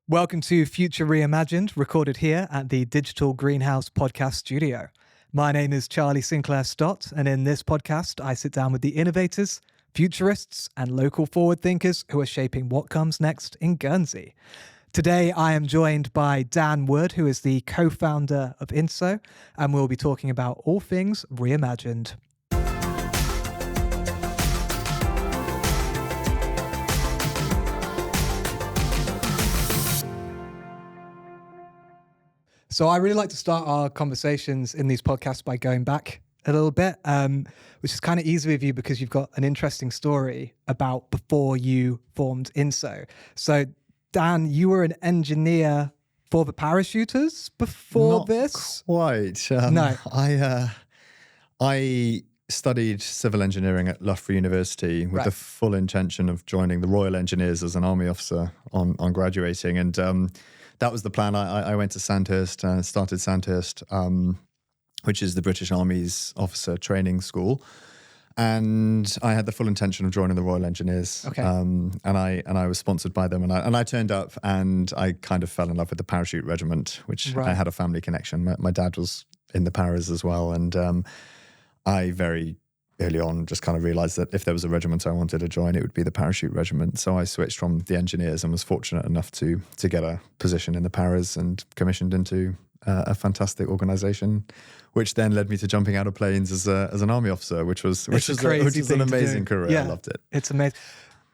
Welcome to Future Reimagined, recorded here at the Digital Greenhouse Podcast Studio. My name is Charlie Sinclair Stott, and in this podcast, I sit down with the innovators, futurists, and local forward thinkers who are shaping what comes next in Guernsey. Today, I am joined by Dan Wood, who is the co-founder of InSo, and we'll be talking about all things reimagined. So I really like to start our conversations in these podcasts by going back a little bit, which is kind of easy with you because you've got an interesting story about before you formed InSo. So Dan, you were an engineer for the parachuters before this? Quite. No. I studied civil engineering at Loughborough University with the full intention of joining the Royal Engineers as an army officer on graduating. And that was the plan. I went to Sandhurst, started Sandhurst, which is the British Army's officer training school. And I had the full intention of joining the Royal Engineers. Okay. And I was sponsored by them. And I turned up and I kind of fell in love with the parachute regiment, which I had a family connection. My dad was in the paras as well. And I very early on just kind of realized that if there was a regiment I wanted to join, it would be the parachute regiment. So I switched from the engineers and was fortunate enough to get a position in the paras and commissioned into a fantastic organization, which then led me to jumping out of planes as an army officer, which was an amazing career. Yeah, I loved it. It's amazing.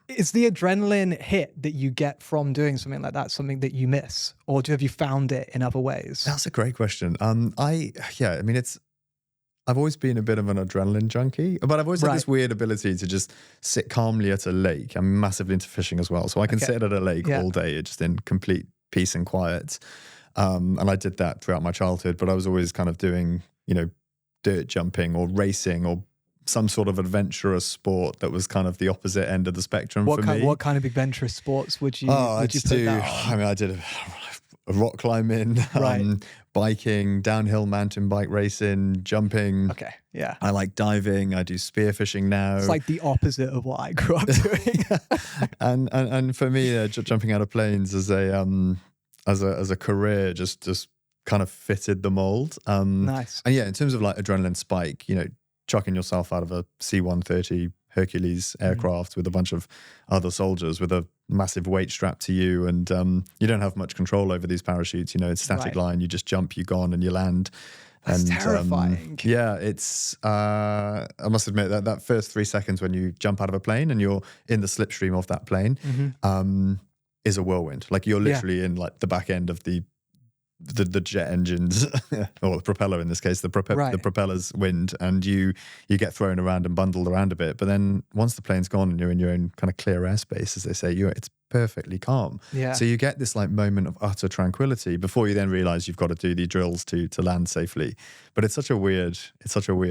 Is the adrenaline hit that you get from doing something like that something that you miss, or have you found it in other ways? That's a great question. I've always been a bit of an adrenaline junkie, but I've always had this weird ability to just sit calmly at a lake. I'm massively into fishing as well. So I can sit at a lake all day just in complete peace and quiet. And I did that throughout my childhood, but I was always kind of doing, dirt jumping or racing or some sort of adventurous sport that was kind of the opposite end of the spectrum for me. What kind of adventurous sports would you put that on? I did a rock climbing, biking, downhill mountain bike racing, jumping. Okay, yeah. I like diving. I do spearfishing now. It's like the opposite of what I grew up doing. and for me, jumping out of planes as a career just kind of fitted the mold. Nice. And yeah, in terms of like adrenaline spike, chucking yourself out of a C-130 Hercules aircraft with a bunch of other soldiers with a massive weight strapped to you, and you don't have much control over these parachutes. It's static line. You just jump, you go on, and you land. That's terrifying. It's I must admit that first 3 seconds when you jump out of a plane and you're in the slipstream of that plane is a whirlwind. Like you're literally in like the back end of the jet engines or the propeller in this case, the propeller's wind, and you get thrown around and bundled around a bit. But then once the plane's gone and you're in your own kind of clear airspace, as they say, it's perfectly calm. Yeah. So you get this like moment of utter tranquility before you then realize you've got to do the drills to land safely. But it's such a weird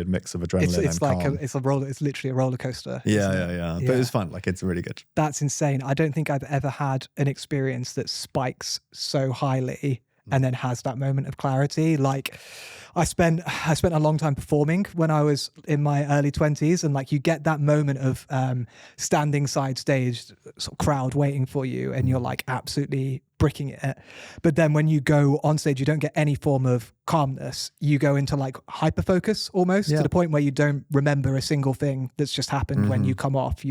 mix of adrenaline and calm. It's literally a roller coaster. Yeah. But it was fun. Like it's really good. That's insane. I don't think I've ever had an experience that spikes so highly and then has that moment of clarity. Like I spent a long time performing when I was in my early 20s, and like you get that moment of standing side stage, sort of crowd waiting for you, and you're like absolutely bricking it. But then when you go on stage, you don't get any form of calmness. You go into like hyper focus almost to the point where you don't remember a single thing that's just happened when you come off.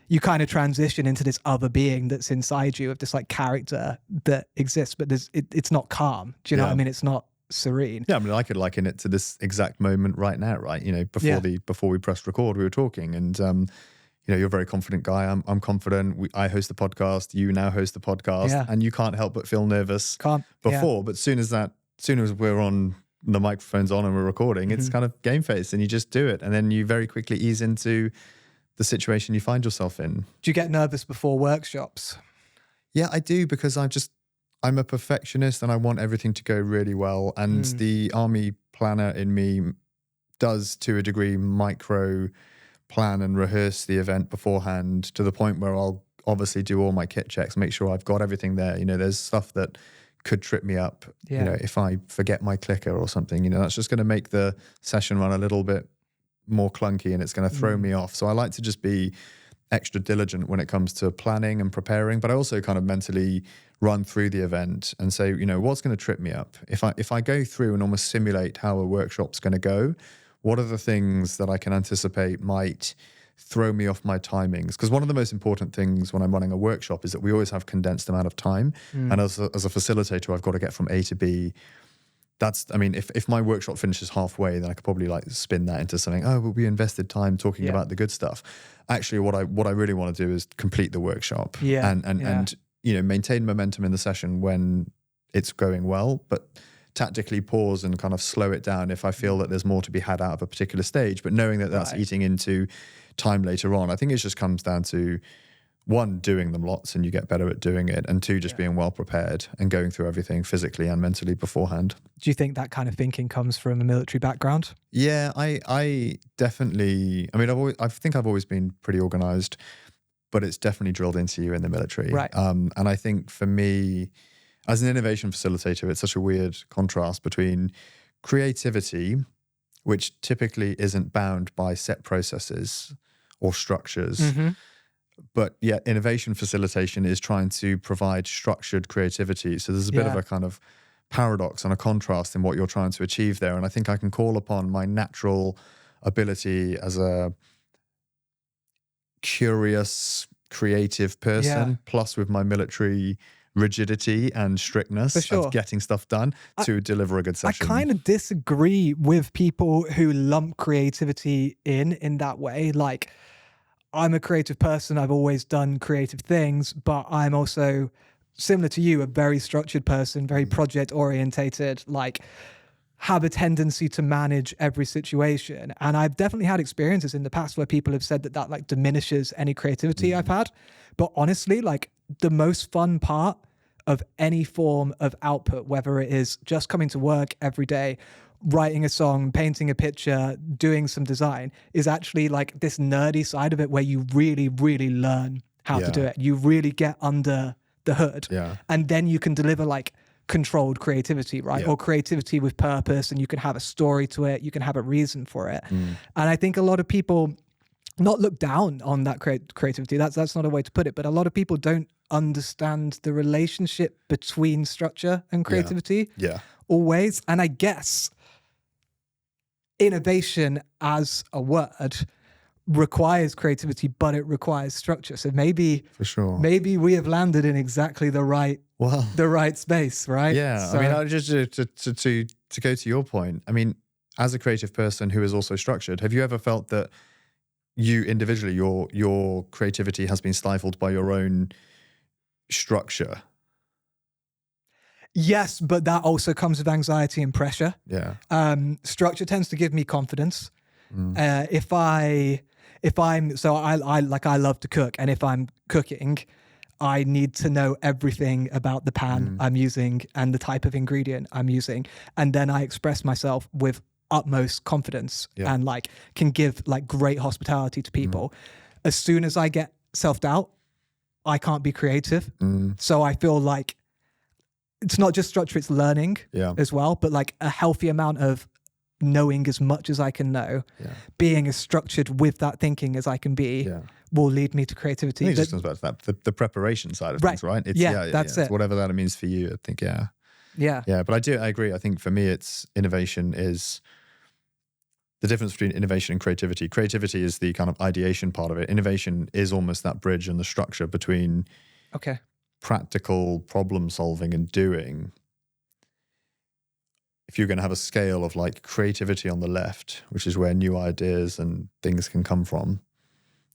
You kind of transition into this other being that's inside you, of this like character that exists, but it's not calm. Do you know what I mean? It's not serene. Yeah, I mean, I could liken it to this exact moment right now, right? Before we pressed record, we were talking, and you're a very confident guy. I'm confident. I host the podcast. You now host the podcast, and you can't help but feel nervous before. But soon as we're on, the microphone's on and we're recording, it's kind of game face, and you just do it, and then you very quickly ease into the situation you find yourself in. Do you get nervous before workshops? Yeah, I do, because I'm a perfectionist and I want everything to go really well. And the army planner in me does, to a degree, micro plan and rehearse the event beforehand, to the point where I'll obviously do all my kit checks, make sure I've got everything there. There's stuff that could trip me up. If I forget my clicker or something, that's just going to make the session run a little bit more clunky, and it's going to throw me off. So I like to just be extra diligent when it comes to planning and preparing, but I also kind of mentally run through the event and say, what's going to trip me up? If I go through and almost simulate how a workshop's going to go, what are the things that I can anticipate might throw me off my timings? Because one of the most important things when I'm running a workshop is that we always have condensed amount of time. And as a facilitator, I've got to get from A to B. If my workshop finishes halfway, then I could probably like spin that into something. Oh, well, we invested time talking about the good stuff. Actually, what I really want to do is complete the workshop and maintain momentum in the session when it's going well, but tactically pause and kind of slow it down if I feel that there's more to be had out of a particular stage. But knowing that that's eating into time later on, I think it just comes down to, one, doing them lots and you get better at doing it, and two, just being well prepared and going through everything physically and mentally beforehand. Do you think that kind of thinking comes from a military background? Yeah, I definitely, I think I've always been pretty organized, but it's definitely drilled into you in the military. Right. And I think for me, as an innovation facilitator, it's such a weird contrast between creativity, which typically isn't bound by set processes or structures, but yet innovation facilitation is trying to provide structured creativity. So there's a bit of a kind of paradox and a contrast in what you're trying to achieve there. And I think I can call upon my natural ability as a curious, creative person, plus with my military rigidity and strictness of getting stuff done to deliver a good session. I kind of disagree with people who lump creativity in that way. Like, I'm a creative person. I've always done creative things, but I'm also, similar to you, a very structured person, very project orientated, like have a tendency to manage every situation. And I've definitely had experiences in the past where people have said that like diminishes any creativity I've had. But honestly, like the most fun part of any form of output, whether it is just coming to work every day, writing a song, painting a picture, doing some design, is actually like this nerdy side of it where you really, really learn how to do it. You really get under the hood. And then you can deliver like controlled creativity, right? Or creativity with purpose, and you can have a story to it. You can have a reason for it. And I think a lot of people not look down on that creativity. That's not a way to put it, but a lot of people don't understand the relationship between structure and creativity always. And I guess innovation as a word requires creativity, but it requires structure. So maybe we have landed in exactly the right space, right? Yeah. So, just to go to your point, as a creative person who is also structured, have you ever felt that you individually, your creativity has been stifled by your own structure? Yes, but that also comes with anxiety and pressure. Yeah. Structure tends to give me confidence. I love to cook, and if I'm cooking, I need to know everything about the pan I'm using and the type of ingredient I'm using, and then I express myself with utmost confidence and like can give like great hospitality to people. As soon as I get self-doubt, I can't be creative. So I feel like it's not just structure, it's learning as well, but like a healthy amount of knowing as much as I can know, being as structured with that thinking as I can be, will lead me to creativity. I think it just comes back to that, the preparation side of things, right? It's, that's it. Whatever that means for you, I think, But I agree. I think for me, it's innovation is the difference between innovation and creativity. Creativity is the kind of ideation part of it. Innovation is almost that bridge and the structure between practical problem solving and doing. If you're going to have a scale of like creativity on the left, which is where new ideas and things can come from,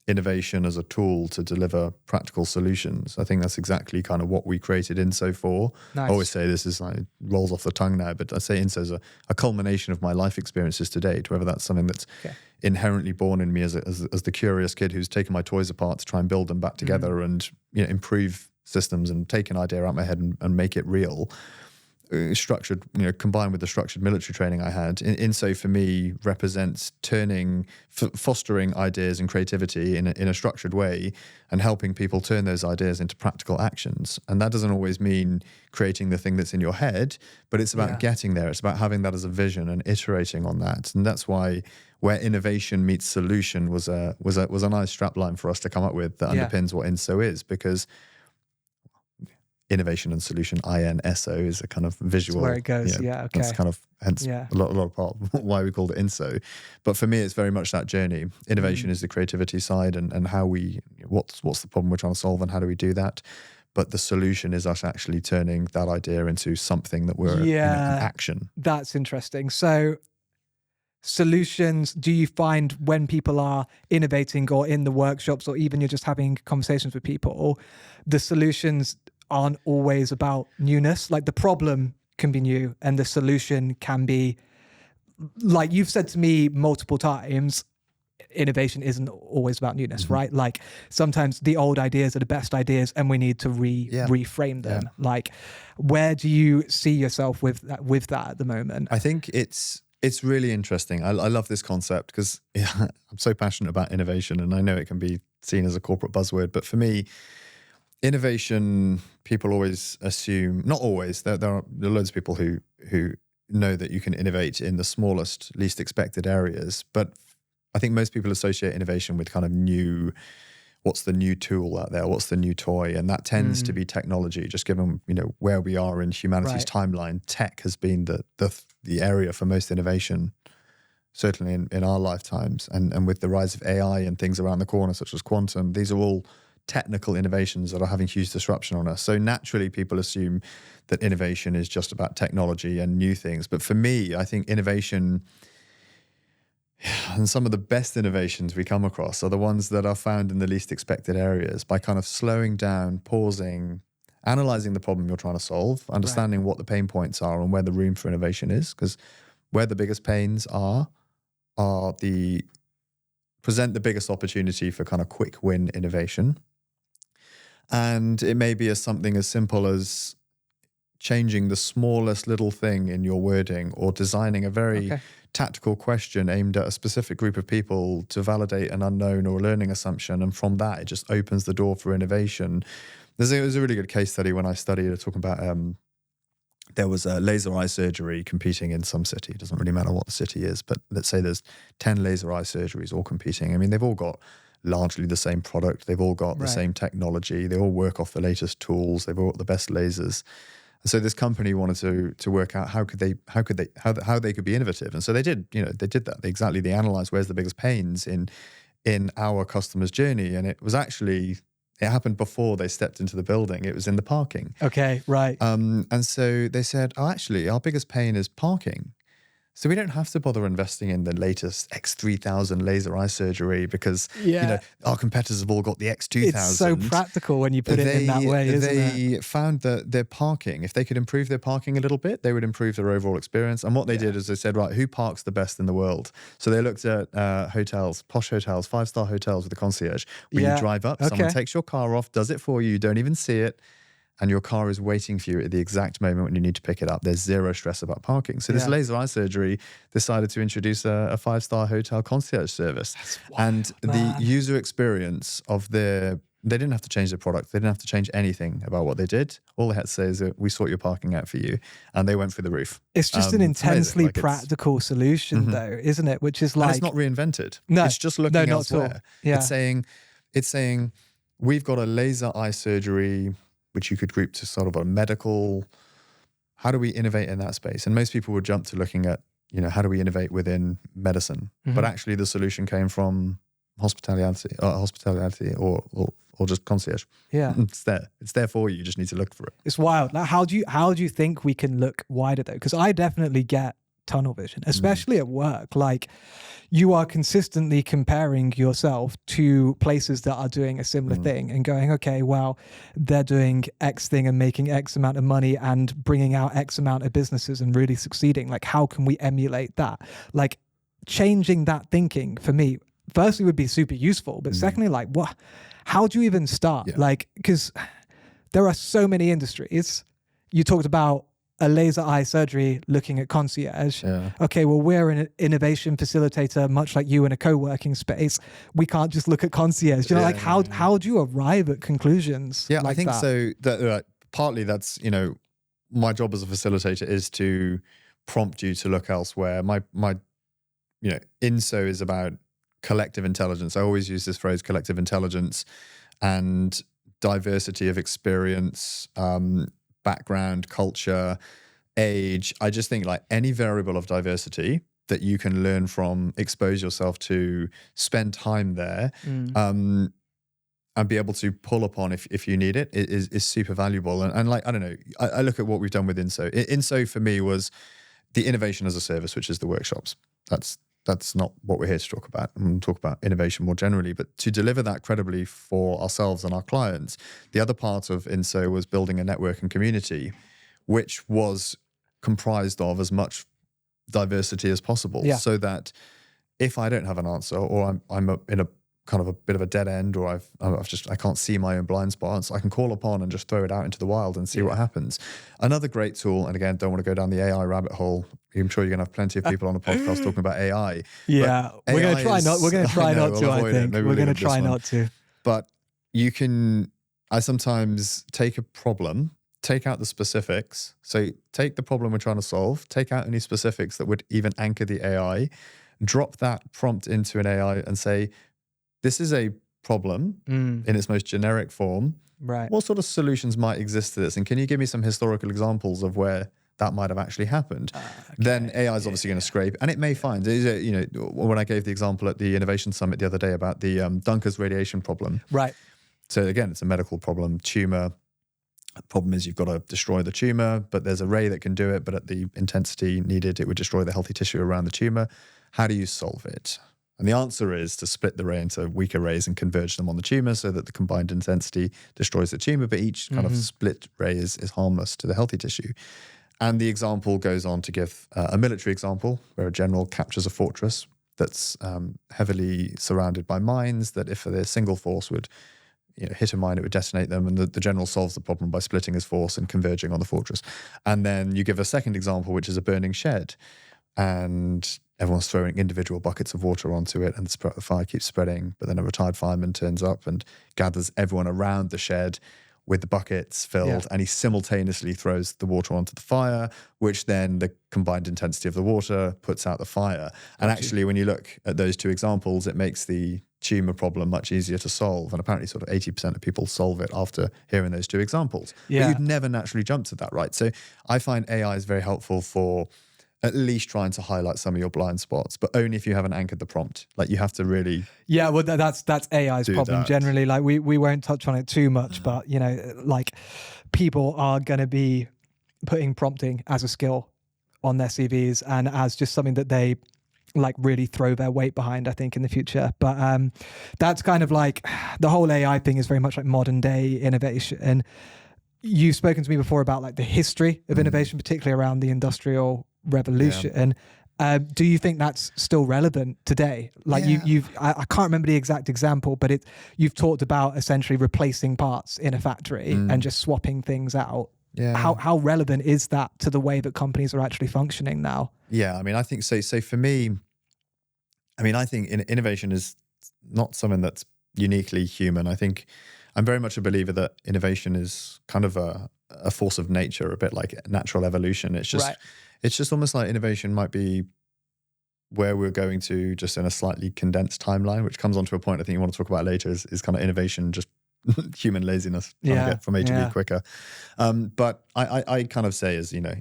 innovation as a tool to deliver practical solutions. I think that's exactly kind of what we created InSo for. Nice. I always say this is like rolls off the tongue now, but I say InSo is a culmination of my life experiences to date, whether that's something that's inherently born in me as the curious kid who's taken my toys apart to try and build them back together and improve systems and take an idea out of my head and make it real. Structured, combined with the structured military training I had, InSo for me represents fostering ideas and creativity in a structured way and helping people turn those ideas into practical actions. And that doesn't always mean creating the thing that's in your head, but it's about getting there. It's about having that as a vision and iterating on that. And that's why where innovation meets solution was a nice strapline for us to come up with that underpins what InSo is, because innovation and solution, INSO, is a kind of visual. That's where it goes. Yeah. Okay. That's kind of hence Yeah. a lot of part of why we called it InSo. But for me, it's very much that journey. Innovation is the creativity side, and how what's the problem we're trying to solve, and how do we do that. But the solution is us actually turning that idea into something that we're in action. That's interesting. So solutions, do you find when people are innovating or in the workshops, or even you're just having conversations with people, the solutions aren't always about newness? Like the problem can be new and the solution can be, like you've said to me multiple times, innovation isn't always about newness, right? Like sometimes the old ideas are the best ideas and we need to reframe them. Like where do you see yourself with that at the moment? I think it's really interesting. I love this concept because I'm so passionate about innovation, and I know it can be seen as a corporate buzzword, but for me, innovation, people always assume, not always, there are loads of people who know that you can innovate in the smallest, least expected areas, but I think most people associate innovation with kind of new, what's the new tool out there? What's the new toy? And that tends to be technology, just given, where we are in humanity's timeline. Tech has been the area for most innovation, certainly in our lifetimes. And with the rise of AI and things around the corner, such as quantum, these are all technical innovations that are having huge disruption on us. So naturally, people assume that innovation is just about technology and new things. But for me, I think innovation, and some of the best innovations we come across, are the ones that are found in the least expected areas, by kind of slowing down, pausing, analyzing the problem you're trying to solve, understanding what the pain points are and where the room for innovation is. Because where the biggest pains present the biggest opportunity for kind of quick win innovation. And it may be something as simple as changing the smallest little thing in your wording, or designing a very tactical question aimed at a specific group of people to validate an unknown or a learning assumption. And from that, it just opens the door for innovation. There was a really good case study when I studied, talking about there was a laser eye surgery competing in some city. It doesn't really matter what the city is, but let's say there's 10 laser eye surgeries all competing. I mean, they've all got largely the same product. They've all got the same technology. They all work off the latest tools. They've all got the best lasers. And so this company wanted to work out how they could be innovative. And so they did that. They analyzed where's the biggest pains in our customer's journey. And it was actually, it happened before they stepped into the building. It was in the parking. Okay, right. And so they said, actually, our biggest pain is parking. So we don't have to bother investing in the latest X3000 laser eye surgery because our competitors have all got the X2000. It's so practical when you put it in that way, isn't it? They found that their parking, if they could improve their parking a little bit, they would improve their overall experience. And what they did is they said, right, who parks the best in the world? So they looked at hotels, posh hotels, 5-star hotels with a concierge. When you drive up, someone takes your car off, does it for you, you don't even see it. And your car is waiting for you at the exact moment when you need to pick it up. There's zero stress about parking. So this laser eye surgery decided to introduce a 5-star hotel concierge service. And the user experience of they didn't have to change their product. They didn't have to change anything about what they did. All they had to say is that we sort your parking out for you. And they went through the roof. It's just an intensely practical solution though, isn't it? Which is like... And it's not reinvented. No. It's just looking elsewhere. Yeah. It's saying, we've got a laser eye surgery, which you could group to sort of a medical, how do we innovate in that space? And most people would jump to looking at, how do we innovate within medicine? But actually the solution came from hospitality or just concierge. Yeah. It's there for you. You just need to look for it. It's wild. Like, how do you think we can look wider though? Because I definitely get tunnel vision, especially at work. Like, you are consistently comparing yourself to places that are doing a similar thing and going, okay, well, they're doing X thing and making X amount of money and bringing out X amount of businesses and really succeeding. Like, how can we emulate that? Like, changing that thinking for me, firstly, would be super useful. But secondly, like, how do you even start? Yeah. Like, because there are so many industries. You talked about a laser eye surgery looking at concierge. Yeah. Okay, well, we're an innovation facilitator, much like you in a co-working space. We can't just look at concierge. How do you arrive at conclusions? Yeah, like I think that? so. That partly that's, my job as a facilitator is to prompt you to look elsewhere. My InSo is about collective intelligence. I always use this phrase, collective intelligence, and diversity of experience, background, culture, age. I just think like any variable of diversity that you can learn from, expose yourself to, spend time there, and be able to pull upon if you need it is super valuable. And like, I don't know, I look at what we've done with InSo. InSo for me was the innovation as a service, which is the workshops. That's not what we're here to talk about. I'm going to talk about innovation more generally, but to deliver that credibly for ourselves and our clients, the other part of InSo was building a network and community, which was comprised of as much diversity as possible, so that if I don't have an answer, or I'm in a kind of a bit of a dead end, or I can't see my own blind spots, I can call upon and just throw it out into the wild and see what happens. Another great tool, and again, don't want to go down the AI rabbit hole. I'm sure you're going to have plenty of people on the podcast talking about AI. Yeah, we're going to try not. We're going to try not to. I think we're going to try not to. But I sometimes take a problem, take out the specifics. So take the problem we're trying to solve, take out any specifics that would even anchor the AI, drop that prompt into an AI and say, this is a problem in its most generic form. Right. What sort of solutions might exist to this? And can you give me some historical examples of where that might have actually happened? Then AI is obviously going to scrape, and it may find, when I gave the example at the Innovation Summit the other day about the Dunker's radiation problem. Right. So again, it's a medical problem, tumor. The problem is you've got to destroy the tumor, but there's a ray that can do it, but at the intensity needed, it would destroy the healthy tissue around the tumor. How do you solve it? And the answer is to split the ray into weaker rays and converge them on the tumor so that the combined intensity destroys the tumor, but each kind of split ray is harmless to the healthy tissue. And the example goes on to give a military example where a general captures a fortress that's heavily surrounded by mines, that if a single force would hit a mine, it would detonate them, and the general solves the problem by splitting his force and converging on the fortress. And then you give a second example, which is a burning shed, and everyone's throwing individual buckets of water onto it, and the fire keeps spreading. But then a retired fireman turns up and gathers everyone around the shed with the buckets filled, and he simultaneously throws the water onto the fire, which then the combined intensity of the water puts out the fire. And actually, when you look at those two examples, it makes the tumor problem much easier to solve. And apparently sort of 80% of people solve it after hearing those two examples. But you'd never naturally jump to that, right? So I find AI is very helpful for at least trying to highlight some of your blind spots, but only if you haven't anchored the prompt. Like you have to really... Yeah, well, that's AI's problem generally. Like we won't touch on it too much, but like people are going to be putting prompting as a skill on their CVs and as just something that they like really throw their weight behind, I think, in the future. But that's kind of like the whole AI thing is very much like modern day innovation. And you've spoken to me before about like the history of innovation, particularly around the Industrial Revolution. Do you think that's still relevant today? Like I can't remember the exact example, but you've talked about essentially replacing parts in a factory and just swapping things out. Yeah. How relevant is that to the way that companies are actually functioning now? Yeah, I mean, I think so. So for me, I mean, I think innovation is not something that's uniquely human. I think I'm very much a believer that innovation is kind of a force of nature, a bit like natural evolution. It's just it's just almost like innovation might be where we're going to just in a slightly condensed timeline, which comes on to a point I think you want to talk about later is kind of innovation, just human laziness, trying to get from A to B quicker. But I kind of say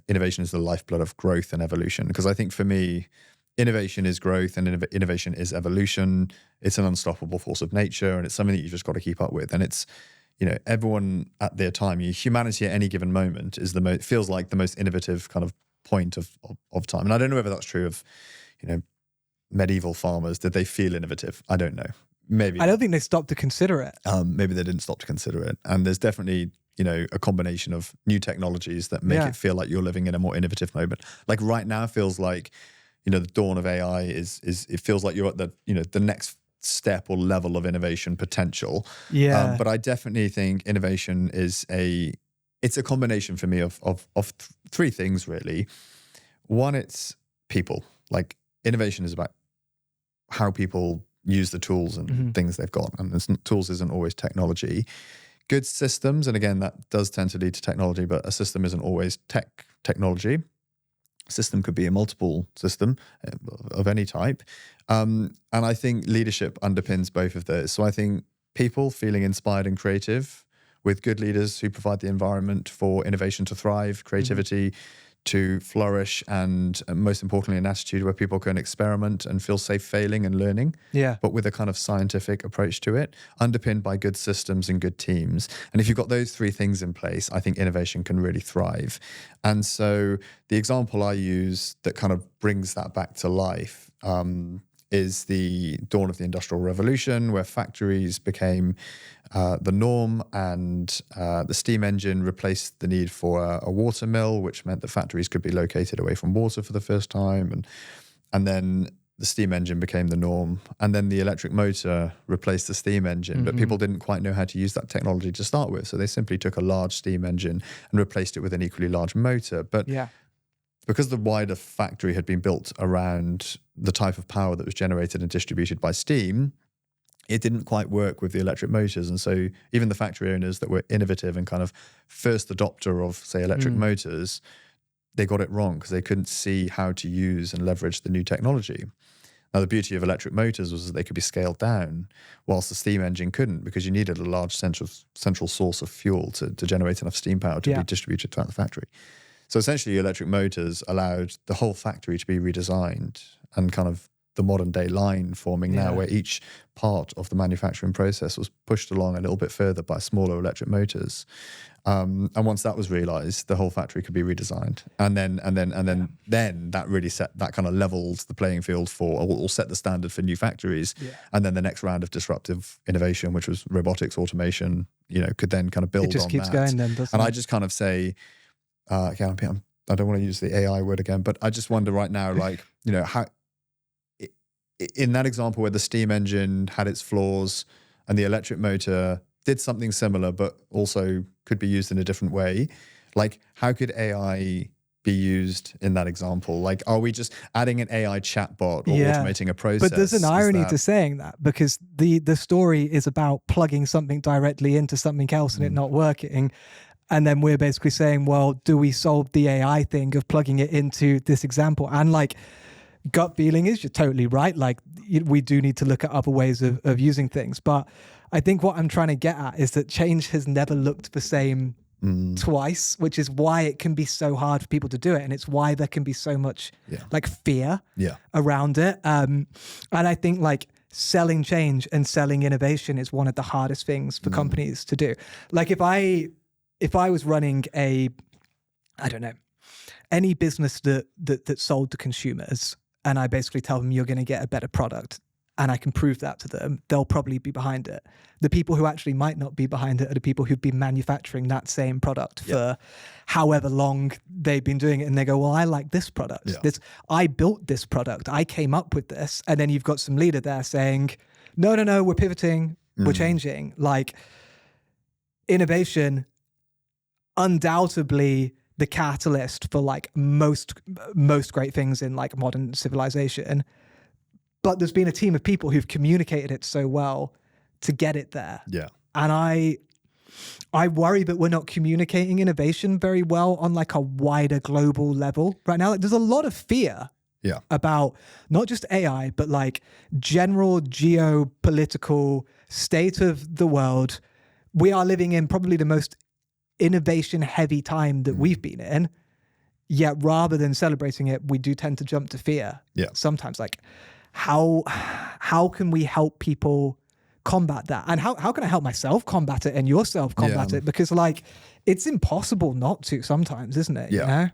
innovation is the lifeblood of growth and evolution, because I think for me, innovation is growth and innovation is evolution. It's an unstoppable force of nature, and it's something that you've just got to keep up with. And it's, everyone at their time, humanity at any given moment is feels like the most innovative kind of point of time. And I don't know whether that's true of, medieval farmers. Did they feel innovative? I don't know. Maybe. I don't think they stopped to consider it. Maybe they didn't stop to consider it. And there's definitely, a combination of new technologies that make it feel like you're living in a more innovative moment. Like right now feels like, the dawn of AI is it feels like you're at the, the next step or level of innovation potential. Yeah. But I definitely think innovation is it's a combination for me of three things really. One, it's people. Like innovation is about how people use the tools and things they've got. And tools isn't always technology. Good systems, and again, that does tend to lead to technology, but a system isn't always technology. A system could be a multiple system of any type. And I think leadership underpins both of those. So I think people feeling inspired and creative with good leaders who provide the environment for innovation to thrive, creativity to flourish, and most importantly, an attitude where people can experiment and feel safe failing and learning, but with a kind of scientific approach to it, underpinned by good systems and good teams. And if you've got those three things in place, I think innovation can really thrive. And so the example I use that kind of brings that back to life is the dawn of the Industrial Revolution, where factories became the norm, and the steam engine replaced the need for a water mill, which meant that factories could be located away from water for the first time. And then the steam engine became the norm. And then the electric motor replaced the steam engine, but people didn't quite know how to use that technology to start with. So they simply took a large steam engine and replaced it with an equally large motor. But because the wider factory had been built around the type of power that was generated and distributed by steam, it didn't quite work with the electric motors. And so even the factory owners that were innovative and kind of first adopter of, say, electric motors, they got it wrong because they couldn't see how to use and leverage the new technology. Now, the beauty of electric motors was that they could be scaled down, whilst the steam engine couldn't, because you needed a large central source of fuel to generate enough steam power to be distributed throughout the factory. So essentially, electric motors allowed the whole factory to be redesigned, and kind of the modern day line forming now, where each part of the manufacturing process was pushed along a little bit further by smaller electric motors. And once that was realized, the whole factory could be redesigned. And then that really that kind of leveled the playing field for, or set the standard for new factories. And then the next round of disruptive innovation, which was robotics, automation, could then kind of build on that. It just keeps going then, doesn't it? And I just kind of say, I don't want to use the AI word again, but I just wonder right now, like, how, in that example where the steam engine had its flaws and the electric motor did something similar, but also could be used in a different way, like, how could AI be used in that example? Like, are we just adding an AI chatbot or automating a process? But there's an irony to saying that, because the story is about plugging something directly into something else and it not working. And then we're basically saying, well, do we solve the AI thing of plugging it into this example? And like, gut feeling is, you're totally right. Like, we do need to look at other ways of using things. But I think what I'm trying to get at is that change has never looked the same twice, which is why it can be so hard for people to do it. And it's why there can be so much like fear around it. And I think like selling change and selling innovation is one of the hardest things for companies to do. Like if I was running I don't know, any business that sold to consumers, and I basically tell them you're going to get a better product, and I can prove that to them, they'll probably be behind it. The people who actually might not be behind it are the people who've been manufacturing that same product for however long they've been doing it. And they go, well, I like this product. I built this product. I came up with this. And then you've got some leader there saying, no, we're pivoting. We're changing. Like, innovation, undoubtedly the catalyst for like most great things in like modern civilization. But there's been a team of people who've communicated it so well to get it there. And I worry that we're not communicating innovation very well on like a wider global level right now. Like, there's a lot of fear about not just AI, but like general geopolitical state of the world. We are living in probably the most innovation heavy time that we've been in, yet rather than celebrating it, we do tend to jump to fear sometimes. Like, how can we help people combat that? And how can I help myself combat it and yourself combat it? Because like, it's impossible not to sometimes, isn't it? You know?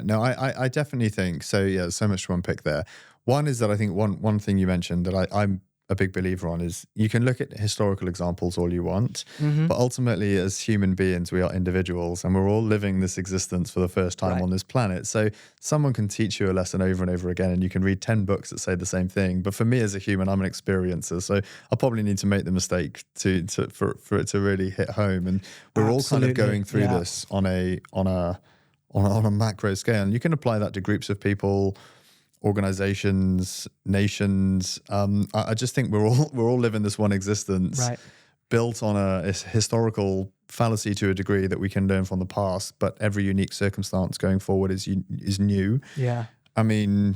No, I definitely think so. There's so much to unpick there. One is that I think one thing you mentioned that I'm a big believer on is, you can look at historical examples all you want, but ultimately as human beings, we are individuals and we're all living this existence for the first time on this planet. So someone can teach you a lesson over and over again, and you can read 10 books that say the same thing. But for me as a human, I'm an experiencer. So I'll probably need to make the mistake for it to really hit home. And we're all kind of going through this on a macro scale. And you can apply that to groups of people, organizations, nations. I just think we're all living this one existence, built on a historical fallacy to a degree that we can learn from the past. But every unique circumstance going forward is new. I mean,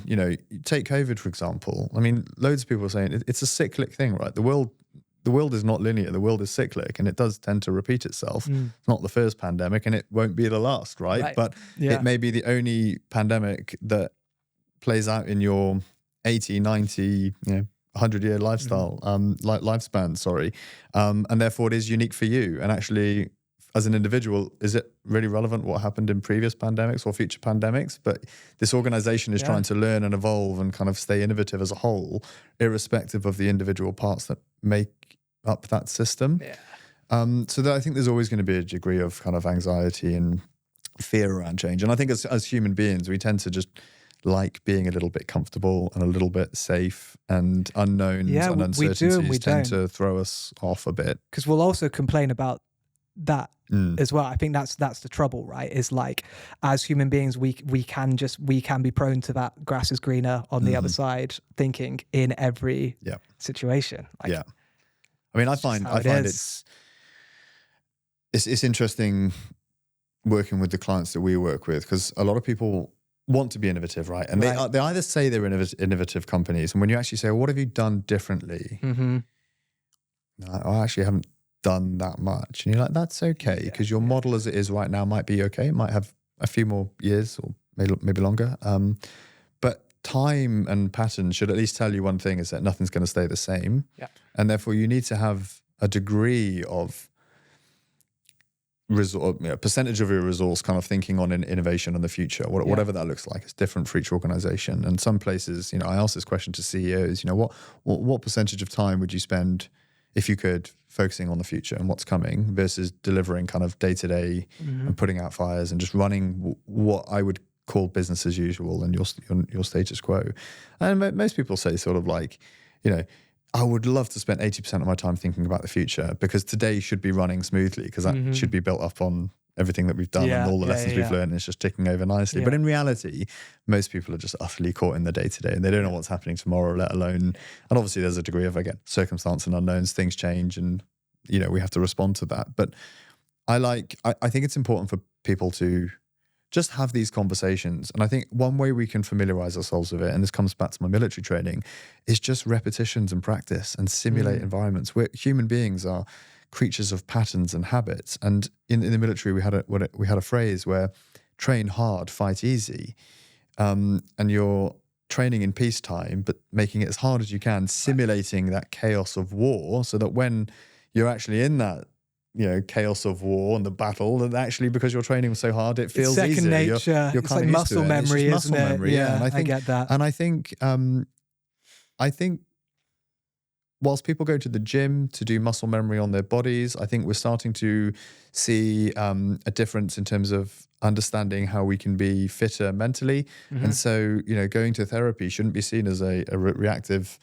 take COVID for example. I mean, loads of people are saying it's a cyclic thing, right? The the world is not linear. The world is cyclic, and it does tend to repeat itself. It's not the first pandemic, and it won't be the last, right? But it may be the only pandemic that plays out in your 80, 90, 100-year lifestyle, lifespan, sorry. And therefore it is unique for you. And actually, as an individual, is it really relevant what happened in previous pandemics or future pandemics? But this organization is trying to learn and evolve and kind of stay innovative as a whole, irrespective of the individual parts that make up that system. So that I think there's always going to be a degree of kind of anxiety and fear around change. And I think as human beings, we tend to just like being a little bit comfortable and a little bit safe, and unknowns and uncertainties tend to throw us off a bit. Because we'll also complain about that as well. I think that's the trouble, right? Is like, as human beings, we can be prone to that grass is greener on the other side thinking in every situation. Like, I mean, I find it's interesting working with the clients that we work with, because a lot of people want to be innovative, right? And they either say they're innovative companies, and when you actually say, well, what have you done differently? I actually haven't done that much. And you're like, that's okay, because your model as it is right now might be okay. It might have a few more years or maybe longer. But time and pattern should at least tell you one thing, is that nothing's going to stay the same. And therefore you need to have a degree of percentage of your resource kind of thinking on innovation in the future, whatever that looks like. It's different for each organization. And some places, I ask this question to CEOs, what percentage of time would you spend, if you could, focusing on the future and what's coming versus delivering kind of day-to-day and putting out fires and just running what I would call business as usual and your status quo. And most people say sort of like, I would love to spend 80% of my time thinking about the future, because today should be running smoothly, because that should be built up on everything that we've done and all the lessons we've learned, and it's just ticking over nicely. But in reality, most people are just utterly caught in the day-to-day, and they don't know what's happening tomorrow, let alone, and obviously there's a degree of, again, circumstance and unknowns, things change, and, we have to respond to that. But I think it's important for people to just have these conversations. And I think one way we can familiarize ourselves with it, and this comes back to my military training, is just repetitions and practice and simulate environments. Where human beings are creatures of patterns and habits. And in the military, we had a phrase where train hard, fight easy. And you're training in peacetime, but making it as hard as you can, simulating that chaos of war, so that when you're actually in that chaos of war and the battle, and actually, because you're training so hard, it feels second easier. nature. You're it's kind like of muscle memory, it's isn't muscle it? memory, Yeah, And I get that. And I think whilst people go to the gym to do muscle memory on their bodies, I think we're starting to see a difference in terms of understanding how we can be fitter mentally. And so, going to therapy shouldn't be seen as a reactive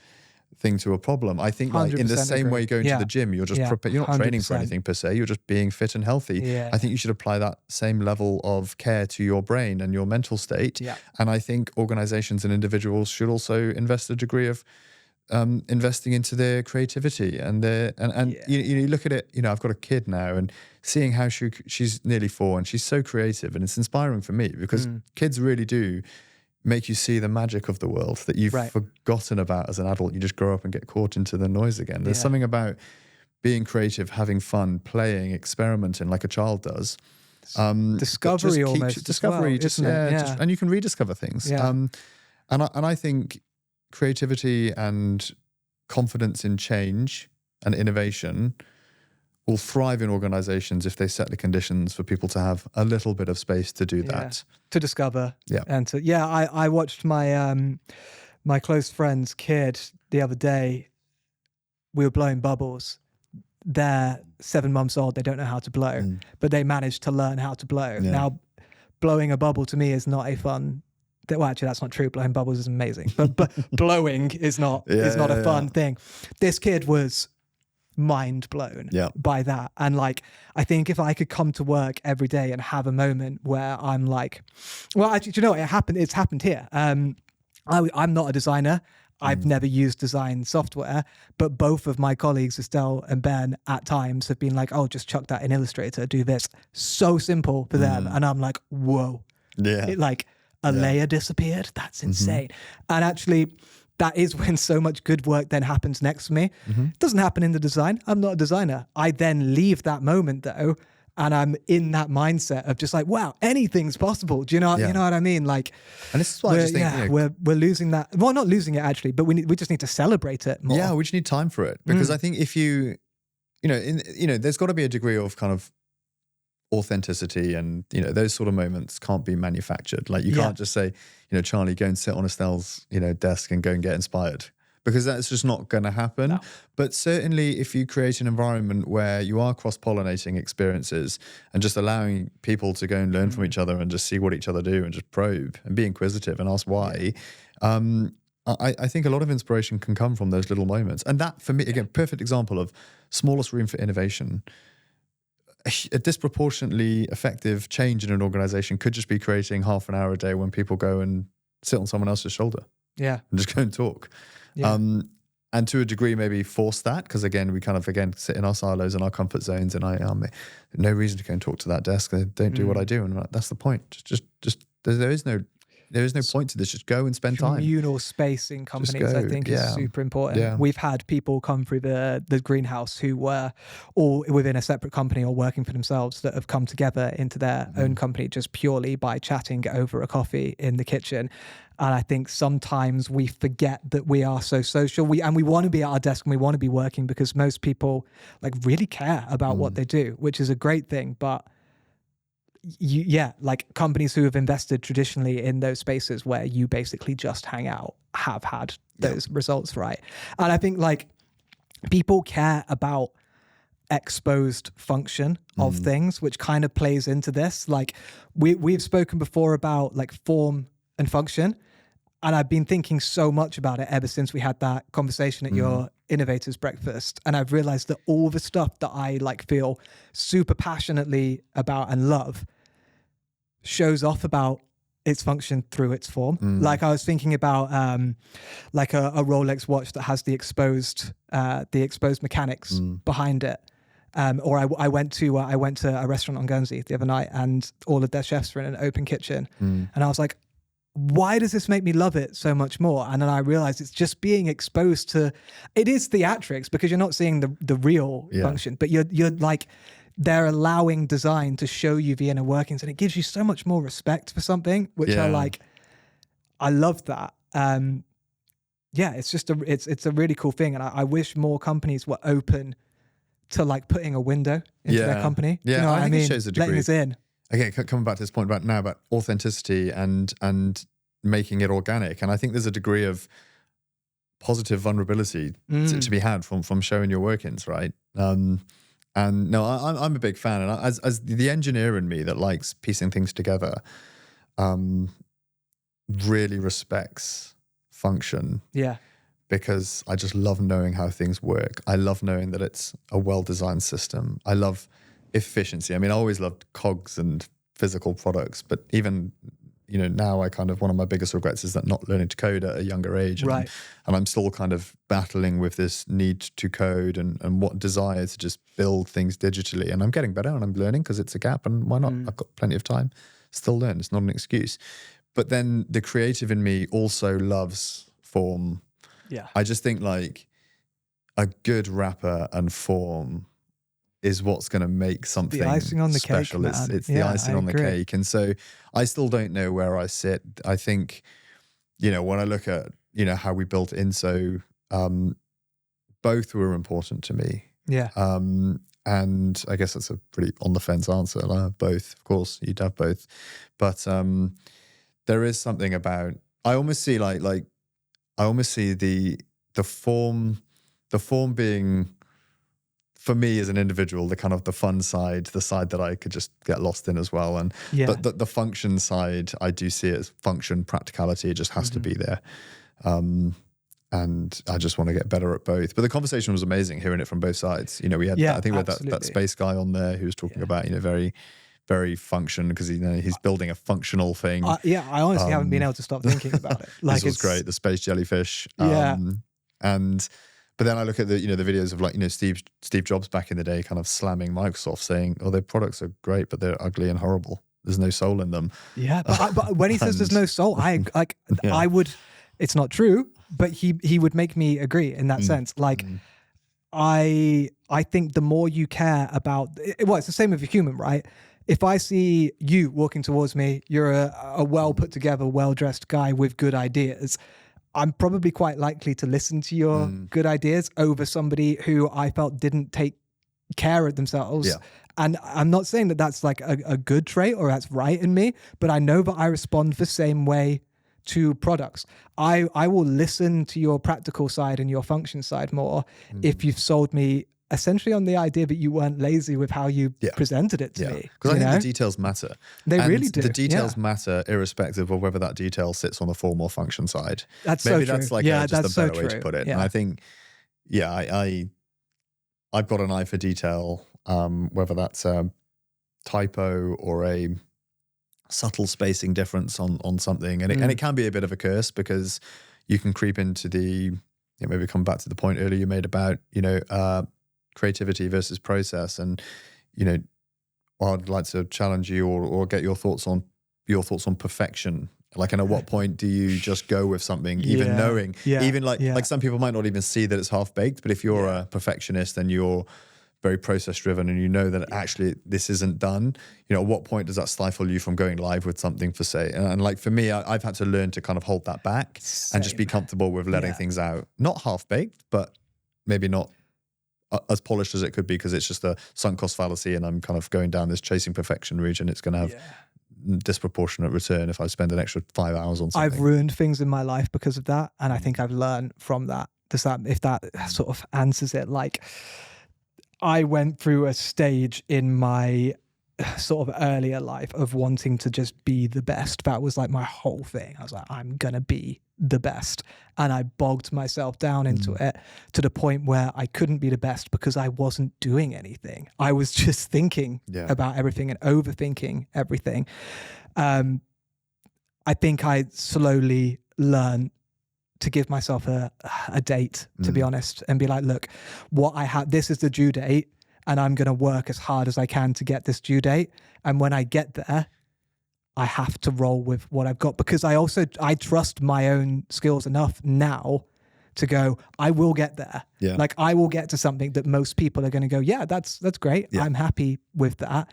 thing to a problem. I think, like, in the same way going to the gym, you're just you're not training for anything per se, you're just being fit and healthy. I think you should apply that same level of care to your brain and your mental state. And I think organizations and individuals should also invest a degree of investing into their creativity and you look at it, I've got a kid now, and seeing how she's nearly 4 and she's so creative, and it's inspiring for me, because kids really do make you see the magic of the world that you've forgotten about as an adult. You just grow up and get caught into the noise again. There's something about being creative, having fun, playing, experimenting like a child does. Discovery almost. Discovery, well, and you can rediscover things. And I think creativity and confidence in change and innovation will thrive in organizations if they set the conditions for people to have a little bit of space to do that. To discover. And I watched my my close friend's kid the other day. We were blowing bubbles. They're 7 months old. They don't know how to blow, but they managed to learn how to blow. Now, blowing a bubble to me is not a fun. Well, actually, that's not true. Blowing bubbles is amazing, but blowing is not a fun thing. This kid was mind blown by that. And like, I think if I could come to work every day and have a moment where I'm like, well, actually, do you know what? It's happened here. I'm not a designer. I've never used design software, but both of my colleagues, Estelle and Ben, at times have been like, oh, just chuck that in Illustrator, do this. So simple for them. And I'm like, whoa. A layer disappeared. That's insane. And actually, that is when so much good work then happens next to me. It doesn't happen in the design. I'm not a designer. I then leave that moment though, and I'm in that mindset of just like, wow, anything's possible. Do you know what I mean? Like, and this is why I just think, you know, we're losing that. Well, not losing it actually, but we just need to celebrate it more. Yeah, we just need time for it, because I think if you know, there's got to be a degree of kind of authenticity, and you know, those sort of moments can't be manufactured. Like you can't just say, you know, Charlie, go and sit on Estelle's, you know, desk and go and get inspired, because that's just not going to happen. No. But certainly if you create an environment where you are cross-pollinating experiences and just allowing people to go and learn from each other and just see what each other do and just probe and be inquisitive and ask why, I think a lot of inspiration can come from those little moments. And that, for me, again, perfect example of smallest room for innovation. A disproportionately effective change in an organization could just be creating half an hour a day when people go and sit on someone else's shoulder. Yeah. And just go and talk. Yeah. And to a degree, maybe force that, because again, we kind of, sit in our silos and our comfort zones, and no reason to go and talk to that desk. They don't do what I do. And that's the point. Just there is no point to this. Just go and spend time. Communal space in companies, I think, is super important. Yeah. We've had people come through the greenhouse who were all within a separate company or working for themselves that have come together into their own company just purely by chatting over a coffee in the kitchen. And I think sometimes we forget that we are so social. We want to be at our desk and we want to be working, because most people like really care about what they do, which is a great thing. But like companies who have invested traditionally in those spaces where you basically just hang out have had those results, right? And I think like people care about exposed function of things, which kind of plays into this. Like we've spoken before about like form and function, and I've been thinking so much about it ever since we had that conversation at your innovators breakfast. And I've realized that all the stuff that I like feel super passionately about and love shows off about its function through its form. Like I was thinking about like a Rolex watch that has the exposed mechanics behind it. Or I went to a restaurant on Guernsey the other night, and all of their chefs were in an open kitchen, and I was like, why does this make me love it so much more? And then I realized it's just being exposed to, it is theatrics, because you're not seeing the real function, but you're like, they're allowing design to show you the inner workings, and it gives you so much more respect for something, which I love that. It's just it's a really cool thing. And I wish more companies were open to like putting a window into their company. Yeah, you know I think it shows a degree. Letting us in. Okay, coming back to this point about authenticity and making it organic. And I think there's a degree of positive vulnerability to be had from showing your workings, right? And no, I'm a big fan. And as the engineer in me that likes piecing things together, really respects function. Yeah. Because I just love knowing how things work. I love knowing that it's a well-designed system. I love efficiency. I mean, I always loved cogs and physical products, but even, you know, now I kind of, one of my biggest regrets is that not learning to code at a younger age. And, right. And I'm still kind of battling with this need to code and what desire to just build things digitally. And I'm getting better and I'm learning because it's a gap, and why not? I've got plenty of time. Still learn. It's not an excuse. But then the creative in me also loves form. Yeah. I just think like a good wrapper and form is what's going to make something the icing on the special. Cake, it's the icing on the cake. And so I still don't know where I sit. I think, you know, when I look at, you know, how we built InSo, both were important to me. Yeah. And I guess that's a pretty on the fence answer. Both, of course, you'd have both. But there is something about, I almost see I almost see the form being, for me as an individual, the kind of the fun side, the side that I could just get lost in as well. And but the function side, I do see it as function, practicality. It just has to be there. And I just want to get better at both. But the conversation was amazing, hearing it from both sides. You know, we had I think we had that space guy on there who was talking about, you know, very, very function, because he's building a functional thing. I honestly haven't been able to stop thinking about it. Like, this was great, the space jellyfish. But then I look at the, you know, the videos of like, you know, Steve Jobs back in the day kind of slamming Microsoft, saying, oh, their products are great, but they're ugly and horrible. There's no soul in them. Yeah, but when he says there's no soul, I would, it's not true, but he would make me agree in that sense. Like, I think the more you care about, well, it's the same with a human, right? If I see you walking towards me, you're a well put together, well dressed guy with good ideas, I'm probably quite likely to listen to your good ideas over somebody who I felt didn't take care of themselves. Yeah. And I'm not saying that that's like a good trait or that's right in me, but I know that I respond the same way to products. I will listen to your practical side and your function side more if you've sold me essentially on the idea that you weren't lazy with how you presented it to me. Because I think the details matter. They really do. The details matter irrespective of whether that detail sits on the form or function side. That's Maybe so true. that's like Yeah, just that's a better so way true. to put it. Yeah. And I think, I've got an eye for detail, whether that's a typo or a subtle spacing difference on something. And it can be a bit of a curse because you can creep into maybe come back to the point earlier you made about, creativity versus process. And, I'd like to challenge you or get your thoughts on perfection. Like, and at what point do you just go with something, even knowing, even like some people might not even see that it's half baked, but if you're a perfectionist and you're very process driven and you know that actually this isn't done, at what point does that stifle you from going live with something for say? And like for me, I've had to learn to kind of hold that back and just be comfortable with letting things out, not half baked, but maybe not as polished as it could be because it's just a sunk cost fallacy and I'm kind of going down this chasing perfection route and it's going to have disproportionate return if I spend an extra 5 hours on something. I've ruined things in my life because of that, and I think I've learned from that. If that sort of answers it? Like, I went through a stage in my sort of earlier life of wanting to just be the best. That was like my whole thing. I was like, I'm gonna be the best, and I bogged myself down into it to the point where I couldn't be the best because I wasn't doing anything. I was just thinking about everything and overthinking everything. I think I slowly learned to give myself a date, to be honest, and be like, look, what I have, this is the due date, and I'm going to work as hard as I can to get this due date. And when I get there, I have to roll with what I've got, because I trust my own skills enough now to go, I will get there. Yeah. Like, I will get to something that most people are going to go, yeah, that's great. Yeah. I'm happy with that.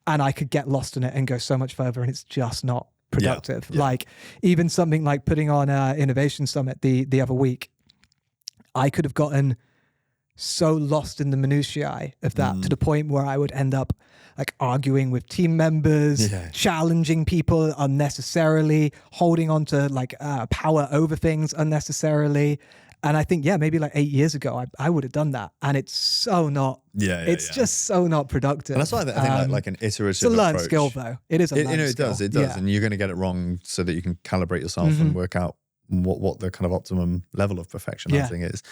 And I could get lost in it and go so much further, and it's just not productive. Yeah. Like, even something like putting on an innovation summit the other week, I could have gotten so lost in the minutiae of that to the point where I would end up like arguing with team members, challenging people unnecessarily, holding on to like power over things unnecessarily. And I think, maybe like 8 years ago, I would have done that. And it's so not, it's just so not productive. And that's why I think like an iterative it's a learned approach. skill though. It is a learned skill. It does. Yeah. And you're going to get it wrong so that you can calibrate yourself and work out what the kind of optimum level of perfection that thing is.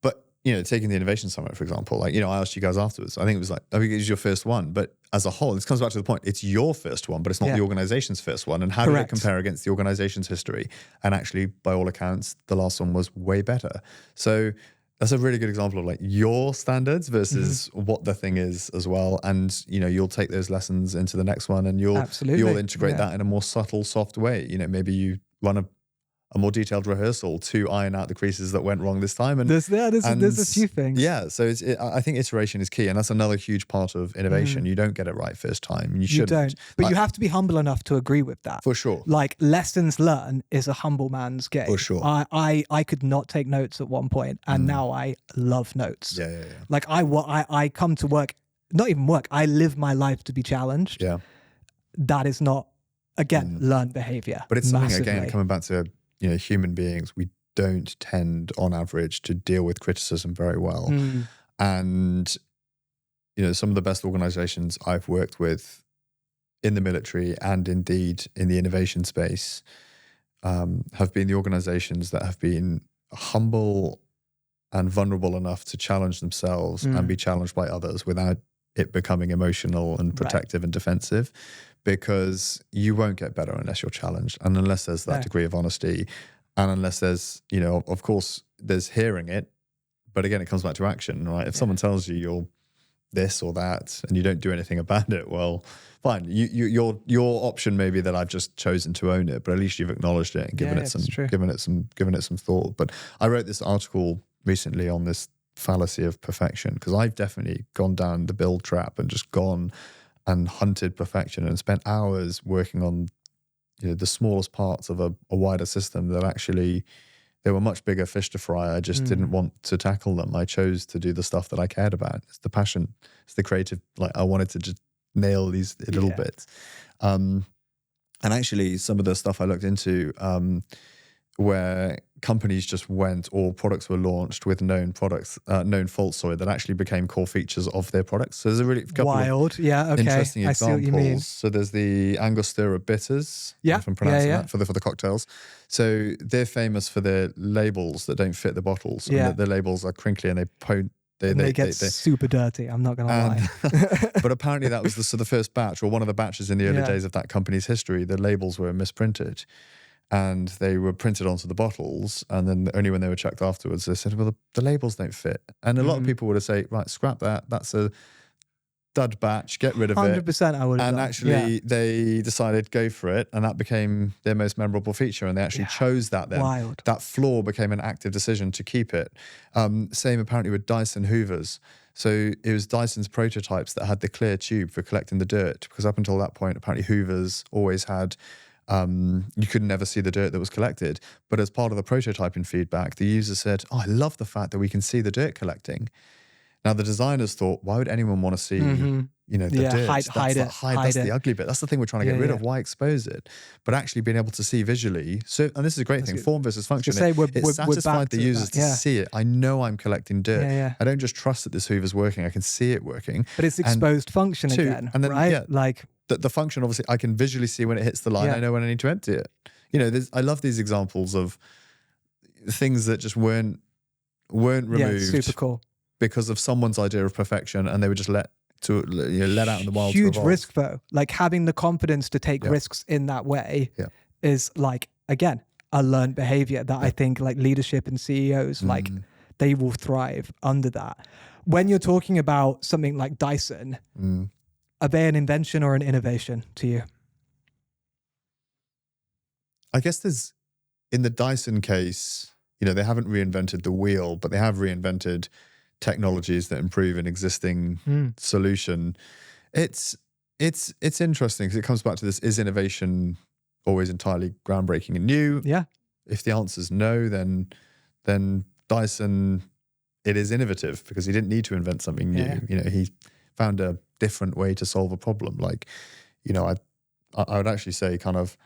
But, taking the Innovation Summit, for example, like, I asked you guys afterwards, I think it was your first one, but as a whole, this comes back to the point, it's your first one, but it's not the organization's first one. And how did it compare against the organization's history? And actually, by all accounts, the last one was way better. So that's a really good example of like your standards versus what the thing is as well. And, you'll take those lessons into the next one and you'll integrate that in a more subtle, soft way. Maybe you run a more detailed rehearsal to iron out the creases that went wrong this time. And there's a few things. Yeah, so I think iteration is key, and that's another huge part of innovation. You don't get it right first time. You shouldn't. You don't, but you have to be humble enough to agree with that. For sure. Like, lessons learned is a humble man's game. For sure. I could not take notes at one point, and now I love notes. Yeah. Like, I come to work, not even work, I live my life to be challenged. Yeah. That is not, again, learned behavior. But it's something, massively. again, coming back to human beings, we don't tend on average to deal with criticism very well. And, some of the best organizations I've worked with in the military and indeed in the innovation space have been the organizations that have been humble and vulnerable enough to challenge themselves and be challenged by others without it becoming emotional and protective and defensive. Because you won't get better unless you're challenged and unless there's that degree of honesty and unless there's, of course, there's hearing it. But again, it comes back to action, right? If someone tells you you're this or that, and you don't do anything about it, well, fine. Your option may be that I've just chosen to own it, but at least you've acknowledged it and given it some thought. But I wrote this article recently on this fallacy of perfection, because I've definitely gone down the build trap and just gone and hunted perfection and spent hours working on the smallest parts of a wider system that actually there were much bigger fish to fry. I just didn't want to tackle them. I chose to do the stuff that I cared about. It's the passion. It's the creative. Like, I wanted to just nail these little bits. And actually, some of the stuff I looked into, where companies just went, or products were launched with known faults, that actually became core features of their products. So there's a really couple of interesting examples. I see what you mean. So there's the Angostura bitters, if I'm pronouncing that, for the cocktails. So they're famous for their labels that don't fit the bottles. And the labels are crinkly and they get super dirty. I'm not going to lie. But apparently that was the first batch, or one of the batches in the early days of that company's history. The labels were misprinted. And they were printed onto the bottles, and then only when they were checked afterwards, they said, well, the labels don't fit. And a lot of people would say, right, scrap that. That's a dud batch, get rid of 100% I would have And done. actually, they decided, go for it, and that became their most memorable feature, and they actually chose that then. Wild. That flaw became an active decision to keep it. Same apparently with Dyson Hoovers. So it was Dyson's prototypes that had the clear tube for collecting the dirt, because up until that point, apparently Hoovers always had... you could never see the dirt that was collected. But as part of the prototyping feedback, the user said, I love the fact that we can see the dirt collecting. Now, the designers thought, why would anyone want to see, the dirt? Hide That's it. the ugly bit. That's the thing we're trying to get rid of. Why expose it? But actually being able to see visually. So, and this is a great thing, form versus function. It satisfied the users to see it. I know I'm collecting dirt. I don't just trust that this Hoover's working. I can see it working. But it's exposed function again, and then, right? Like... The function, obviously, I can visually see when it hits the line. I know when I need to empty it. I love these examples of things that just weren't removed. Super cool. Because of someone's idea of perfection, and they were just let out in the wild. Huge risk, though. Like, having the confidence to take risks in that way is, like, again, a learned behavior that I think, like, leadership and CEOs, like, they will thrive under that. When you're talking about something like Dyson, are they an invention or an innovation to you? I guess in the Dyson case, they haven't reinvented the wheel, but they have reinvented technologies that improve an existing solution. It's interesting, because it comes back to this: is innovation always entirely groundbreaking and new? Yeah. If the answer is no, then Dyson, it is innovative because he didn't need to invent something new. He found a different way to solve a problem. Like, I would actually say kind of,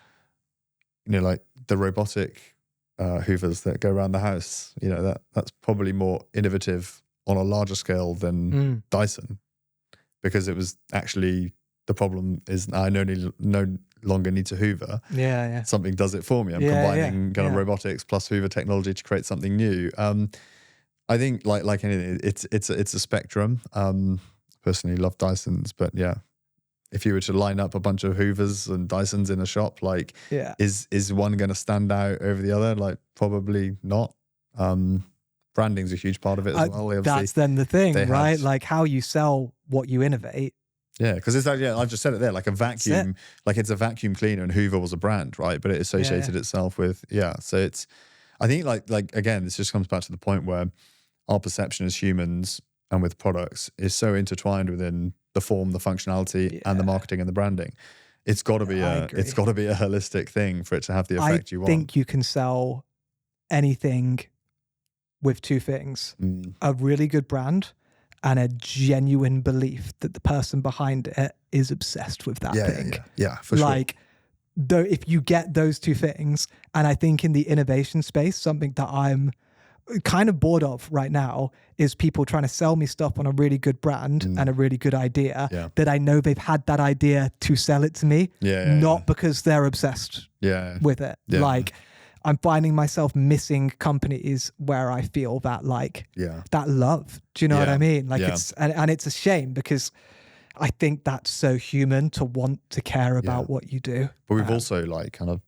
like the robotic hoovers that go around the house, that's probably more innovative on a larger scale than Dyson, because it was actually, the problem is I no longer need to hoover. Something does it for me. I'm combining kind of robotics plus hoover technology to create something new. I think like anything, it's a spectrum. Personally love Dysons, but if you were to line up a bunch of Hoovers and Dysons in a shop, like, is one going to stand out over the other? Like, probably not. Branding's a huge part of it as well. That's then the thing, right? Like, how you sell what you innovate. Yeah, because it's like, I've just said it there, like a vacuum, like it's a vacuum cleaner, and Hoover was a brand, right? But it associated itself with, so it's, I think like again, this just comes back to the point where our perception as humans and with products is so intertwined within the form, the functionality, and the marketing and the branding. It's got to be a holistic thing for it to have the effect you want. I think you can sell anything with two things: a really good brand and a genuine belief that the person behind it is obsessed with that thing. Yeah, for sure. Like, though, if you get those two things, and I think in the innovation space, something that I'm kind of bored of right now is people trying to sell me stuff on a really good brand and a really good idea that I know they've had that idea to sell it to me, not because they're obsessed with it. Like, I'm finding myself missing companies where I feel that, like, that love. Do you know what I mean? Like, it's and it's a shame, because I think that's so human to want to care about what you do. But we've also like kind of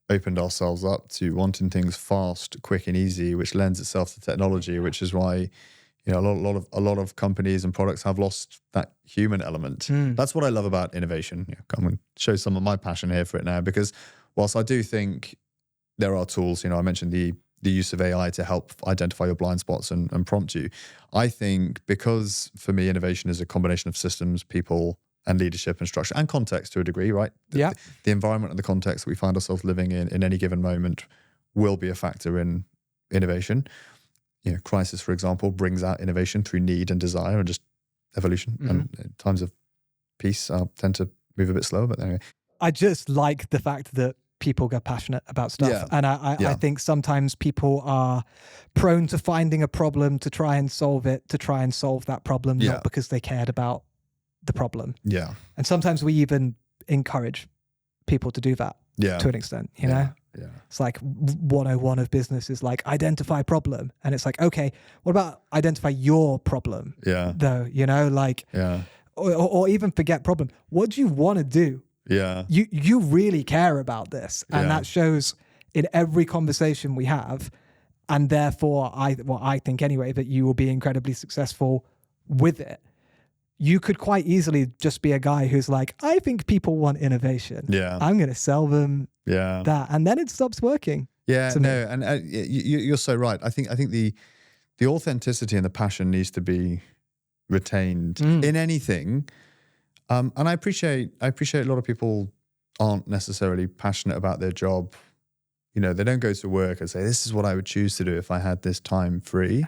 opened ourselves up to wanting things fast, quick and easy, which lends itself to technology, which is why, You know, a lot of companies and products have lost that human element. That's what I love about innovation. I'm going to show some of my passion here for it now, because whilst I do think there are tools, you know, I mentioned the use of AI to help identify your blind spots and prompt you. I think because for me, innovation is a combination of systems, people, and leadership and structure and context to a degree, right? The environment and the context that we find ourselves living in any given moment will be a factor in innovation. You know, crisis, for example, brings out innovation through need and desire and just evolution. And times of peace tend to move a bit slower, but anyway. I just like the fact that people get passionate about stuff. And I think sometimes people are prone to finding a problem to try and solve it, to try and solve that problem, not because they cared about the problem. And sometimes we even encourage people to do that to an extent, you know? It's like 101 of business is like identify problem. And it's like, okay, what about identify your problem? Though, you know, like, or even forget problem. What do you want to do? You really care about this. And that shows in every conversation we have. And therefore, I think anyway, that you will be incredibly successful with it. You could quite easily just be a guy who's like, I think people want innovation. I'm going to sell them that. And then it stops working. And you're so right. I think the authenticity and the passion needs to be retained in anything. And I appreciate a lot of people aren't necessarily passionate about their job. You know, they don't go to work and say, this is what I would choose to do if I had this time free.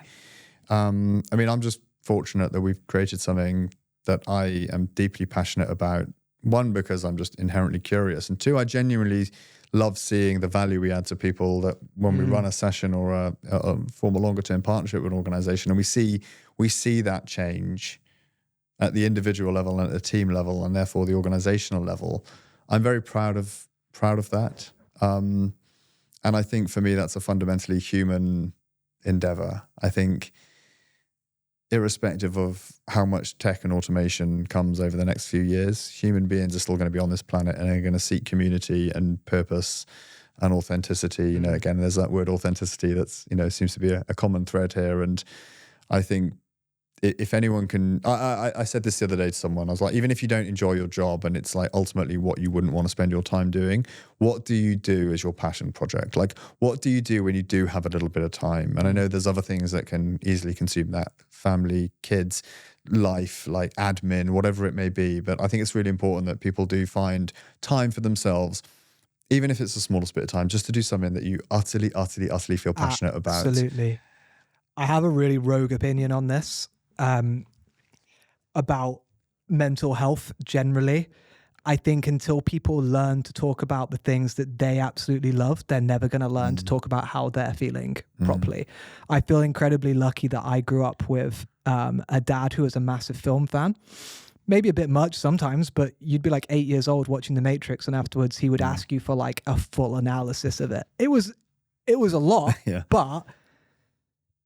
I mean, I'm just fortunate that we've created something that I am deeply passionate about. One, because I'm just inherently curious. And two, I genuinely love seeing the value we add to people, that when we run a session or form a longer term partnership with an organization, and we see that change at the individual level and at the team level, and therefore the organizational level. I'm very proud of that. And I think for me, that's a fundamentally human endeavor. I think irrespective of how much tech and automation comes over the next few years, human beings are still going to be on this planet and are going to seek community and purpose and authenticity. You know, again, there's that word authenticity that's, you know, seems to be a common thread here. And I think if anyone can, I said this the other day to someone, I was like, even if you don't enjoy your job and it's like ultimately what you wouldn't want to spend your time doing, what do you do as your passion project? Like, what do you do when you do have a little bit of time? And I know there's other things that can easily consume that: family, kids, life, like admin, whatever it may be. But I think it's really important that people do find time for themselves, even if it's the smallest bit of time, just to do something that you utterly feel passionate about. Absolutely. I have a really rogue opinion on this. About mental health generally. I think until people learn to talk about the things that they absolutely love, they're never going to learn to talk about how they're feeling properly. I feel incredibly lucky that I grew up with a dad who was a massive film fan. Maybe a bit much sometimes, but you'd be like 8 years old watching The Matrix, and afterwards he would ask you for like a full analysis of it. It was a lot, but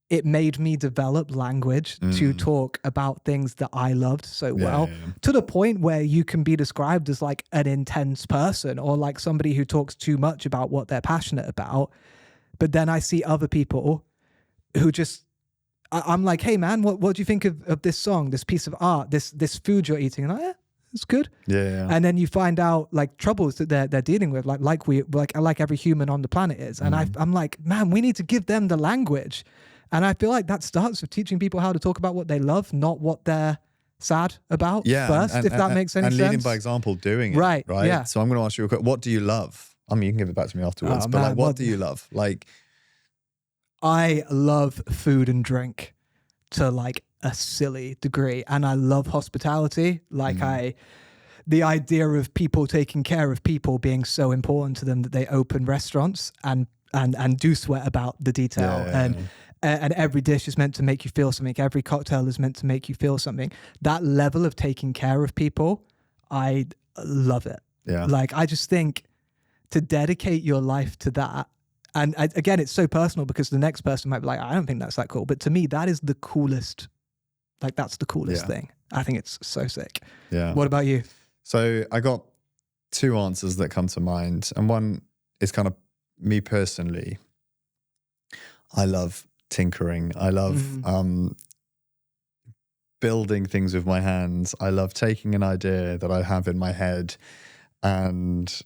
it made me develop language to talk about things that I loved so well, to the point where you can be described as like an intense person or like somebody who talks too much about what they're passionate about. But then I see other people who just, I'm like, hey man, what do you think of this song, this piece of art, this food you're eating? And I'm like, yeah, it's good. And then you find out like troubles that they're dealing with, like every human on the planet is. And I'm like, man, we need to give them the language. And I feel like that starts with teaching people how to talk about what they love, not what they're sad about first, if that makes any sense. And leading by example, doing it. Right. Yeah. So I'm going to ask you a quick, what do you love? I mean, you can give it back to me afterwards, but like, what do you love? Like, I love food and drink to like a silly degree. And I love hospitality. Like the idea of people taking care of people being so important to them that they open restaurants and do sweat about the detail. And every dish is meant to make you feel something. Every cocktail is meant to make you feel something. That level of taking care of people, I love it. Like, I just think to dedicate your life to that. And again, it's so personal because the next person might be like, I don't think that's that cool. But to me, that is the coolest. Like, that's the coolest thing. I think it's so sick. What about you? So I got two answers that come to mind. And one is kind of me personally. I love tinkering. I love building things with my hands. I love taking an idea that I have in my head, and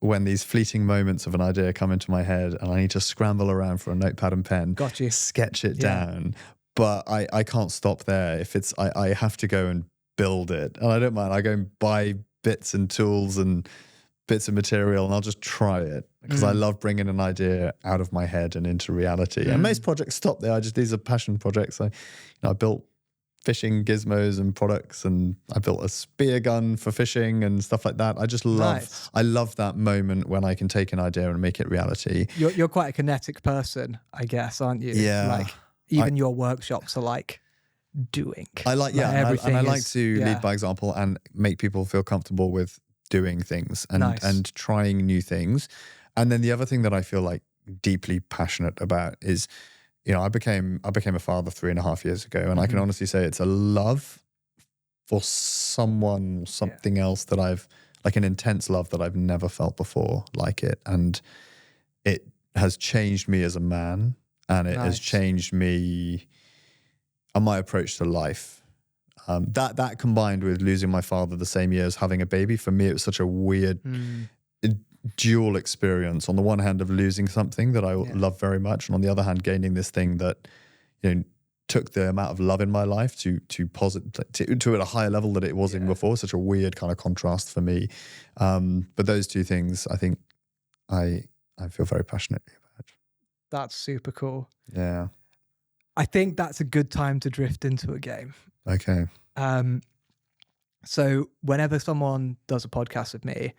when these fleeting moments of an idea come into my head and I need to scramble around for a notepad and pen, Got you. sketch it down. But I can't stop there. If it's, I have to go and build it. And I don't mind. I go and buy bits and tools and bits of material, and I'll just try it because I love bringing an idea out of my head and into reality. And most projects stop there. These are passion projects. I built fishing gizmos and products, and I built a spear gun for fishing and stuff like that. I just love, I love that moment when I can take an idea and make it reality. You're quite a kinetic person, I guess, aren't you? Yeah. Like even your workshops are like doing. I like, like and I like to lead by example and make people feel comfortable with doing things and trying new things. And then the other thing that I feel like deeply passionate about is, I became a father 3.5 years ago, and I can honestly say it's a love for someone, something else that I've, like an intense love that I've never felt before like it. And it has changed me as a man, and it has changed me and my approach to life. That combined with losing my father the same year as having a baby, for me, it was such a weird dual experience. On the one hand, of losing something that I love very much, and on the other hand, gaining this thing that took the amount of love in my life to at a higher level that it was in before. Such a weird kind of contrast for me. But those two things, I think, I feel very passionately about. That's super cool. Yeah, I think that's a good time to drift into a game. Okay. So whenever someone does a podcast with me,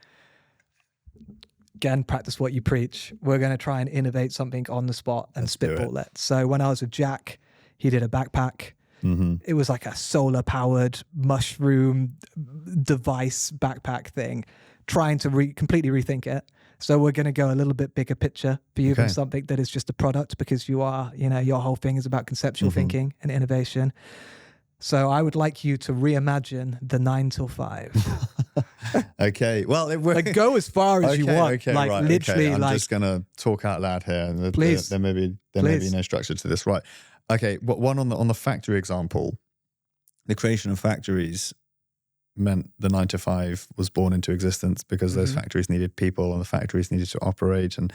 again, practice what you preach. We're going to try and innovate something on the spot and spitball it. So when I was with Jack, he did a backpack. It was like a solar powered mushroom device backpack thing, trying to completely rethink it. So we're going to go a little bit bigger picture for you than something that is just a product, because you are, your whole thing is about conceptual thinking and innovation. So I would like you to reimagine the 9 till 5. Okay. Well, like go as far as you want. Okay, like right, literally, okay. I'm like just gonna talk out loud here. Please. There may be no structure to this, right? Okay. But one on the factory example, the creation of factories meant the 9 to 5 was born into existence because those factories needed people, and the factories needed to operate, and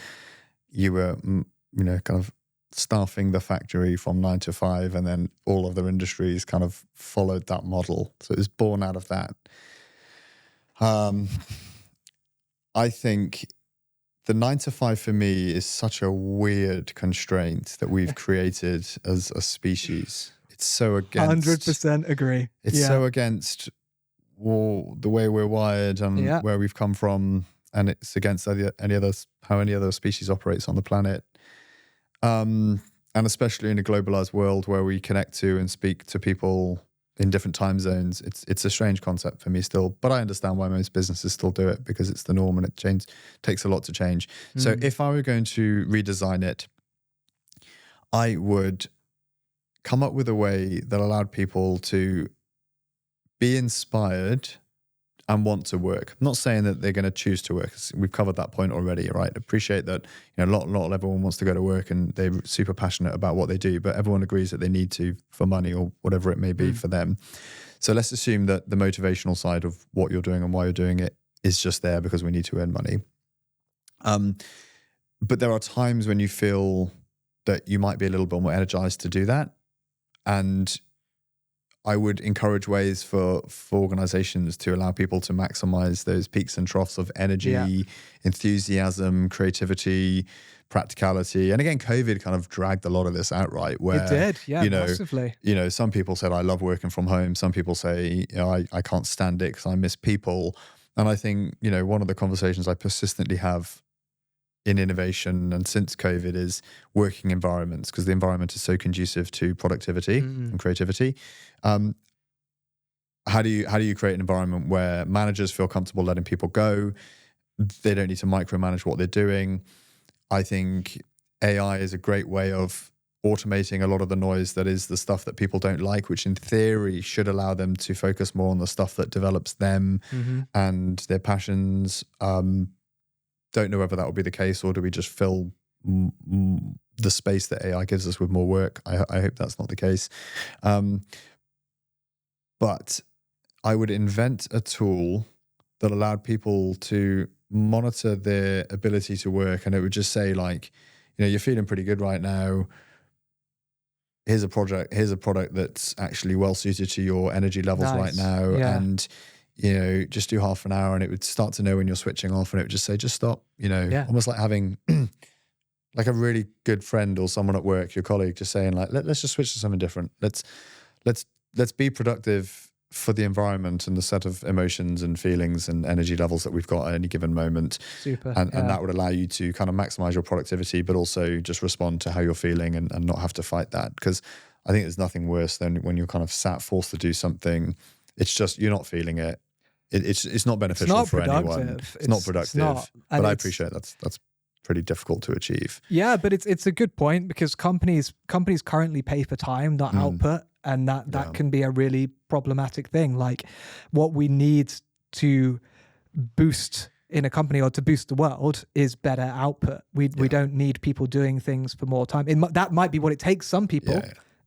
you were, kind of staffing the factory from 9 to 5, and then all other industries kind of followed that model. So it was born out of that. I think the 9 to 5 for me is such a weird constraint that we've created as a species. It's so against 100% agree. It's so against the way we're wired and where we've come from, and it's against how any other species operates on the planet. And especially in a globalized world where we connect to and speak to people in different time zones, it's a strange concept for me still. But I understand why most businesses still do it, because it's the norm and it takes a lot to change. So if I were going to redesign it, I would come up with a way that allowed people to be inspired and want to work. I'm not saying that they're going to choose to work. We've covered that point already, right? Appreciate that, not everyone wants to go to work and they're super passionate about what they do, but everyone agrees that they need to for money or whatever it may be for them. So let's assume that the motivational side of what you're doing and why you're doing it is just there because we need to earn money. But there are times when you feel that you might be a little bit more energized to do that. And I would encourage ways for organizations to allow people to maximize those peaks and troughs of energy, enthusiasm, creativity, practicality. And again, COVID kind of dragged a lot of this out, right? Where, it did, massively. Some people said, I love working from home. Some people say, I can't stand it because I miss people. And I think, one of the conversations I persistently have in innovation and since COVID is working environments, because the environment is so conducive to productivity and creativity. How do you create an environment where managers feel comfortable letting people go? They don't need to micromanage what they're doing. I think AI is a great way of automating a lot of the noise that is the stuff that people don't like, which in theory should allow them to focus more on the stuff that develops them and their passions. Don't know whether that will be the case, or do we just fill the space that AI gives us with more work? I hope that's not the case. But I would invent a tool that allowed people to monitor their ability to work. And it would just say like, you're feeling pretty good right now. Here's a product that's actually well suited to your energy levels right now. Yeah. And, just do half an hour, and it would start to know when you're switching off, and it would just say, just stop, almost like having like a really good friend or someone at work, your colleague, just saying like, let's just switch to something different. Let's be productive for the environment and the set of emotions and feelings and energy levels that we've got at any given moment. Super. And that would allow you to kind of maximize your productivity, but also just respond to how you're feeling and not have to fight that. Because I think there's nothing worse than when you're kind of forced to do something. It's just, you're not feeling it. It's not beneficial for anyone. It's not productive. But I appreciate that's pretty difficult to achieve. Yeah, but it's a good point, because companies currently pay for time, not output. And that can be a really problematic thing. Like, what we need to boost in a company or to boost the world is better output. We don't need people doing things for more time. That might be what it takes some people,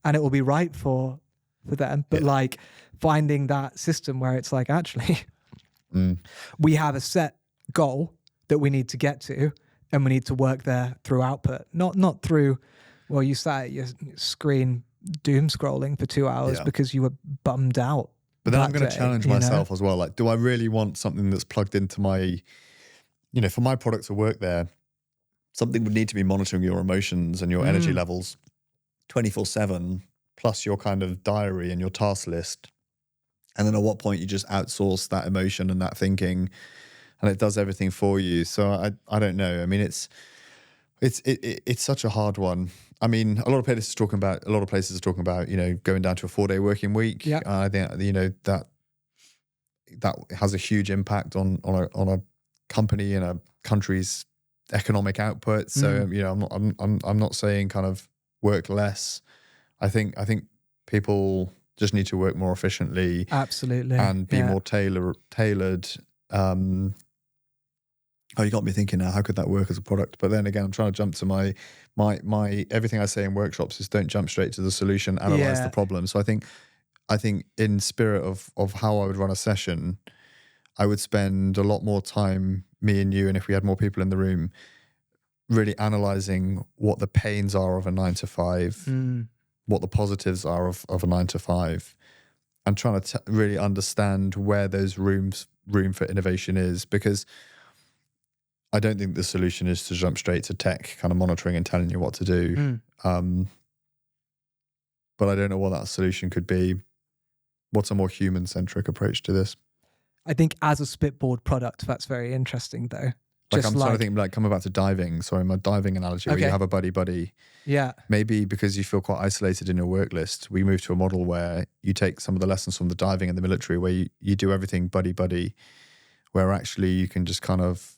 and it will be right for them. But like finding that system where it's like, actually, we have a set goal that we need to get to, and we need to work there through output, not through, well, you sat at your screen doom scrolling for 2 hours because you were bummed out. But then I'm going to challenge myself as well. Like, do I really want something that's plugged into my, for my product to work there? Something would need to be monitoring your emotions and your energy levels 24/7, plus your kind of diary and your task list. And then at what point you just outsource that emotion and that thinking, and it does everything for you. So I don't know. I mean, it's such a hard one. I mean, a lot of places are talking about, going down to a 4-day working week. Yeah. I think, that has a huge impact on a company and a country's economic output. So, I'm not saying kind of work less. I think people just need to work more efficiently. Absolutely. And be more tailored. Oh, you got me thinking now, how could that work as a product? But then again, I'm trying to jump to my everything I say in workshops is don't jump straight to the solution, analyze the problem. So I think in spirit of how I would run a session, I would spend a lot more time, me and you, and if we had more people in the room, really analyzing what the pains are of a 9 to 5, what the positives are of a 9 to 5, and trying to really understand where those room for innovation is. Because I don't think the solution is to jump straight to tech kind of monitoring and telling you what to do. But I don't know what that solution could be. What's a more human-centric approach to this? I think as a spitboard product, that's very interesting though. Like, I'm trying to think, like, coming back to diving. Sorry, my diving analogy, where you have a buddy. Yeah. Maybe because you feel quite isolated in your work list, we move to a model where you take some of the lessons from the diving and the military, where you do everything buddy, where actually you can just kind of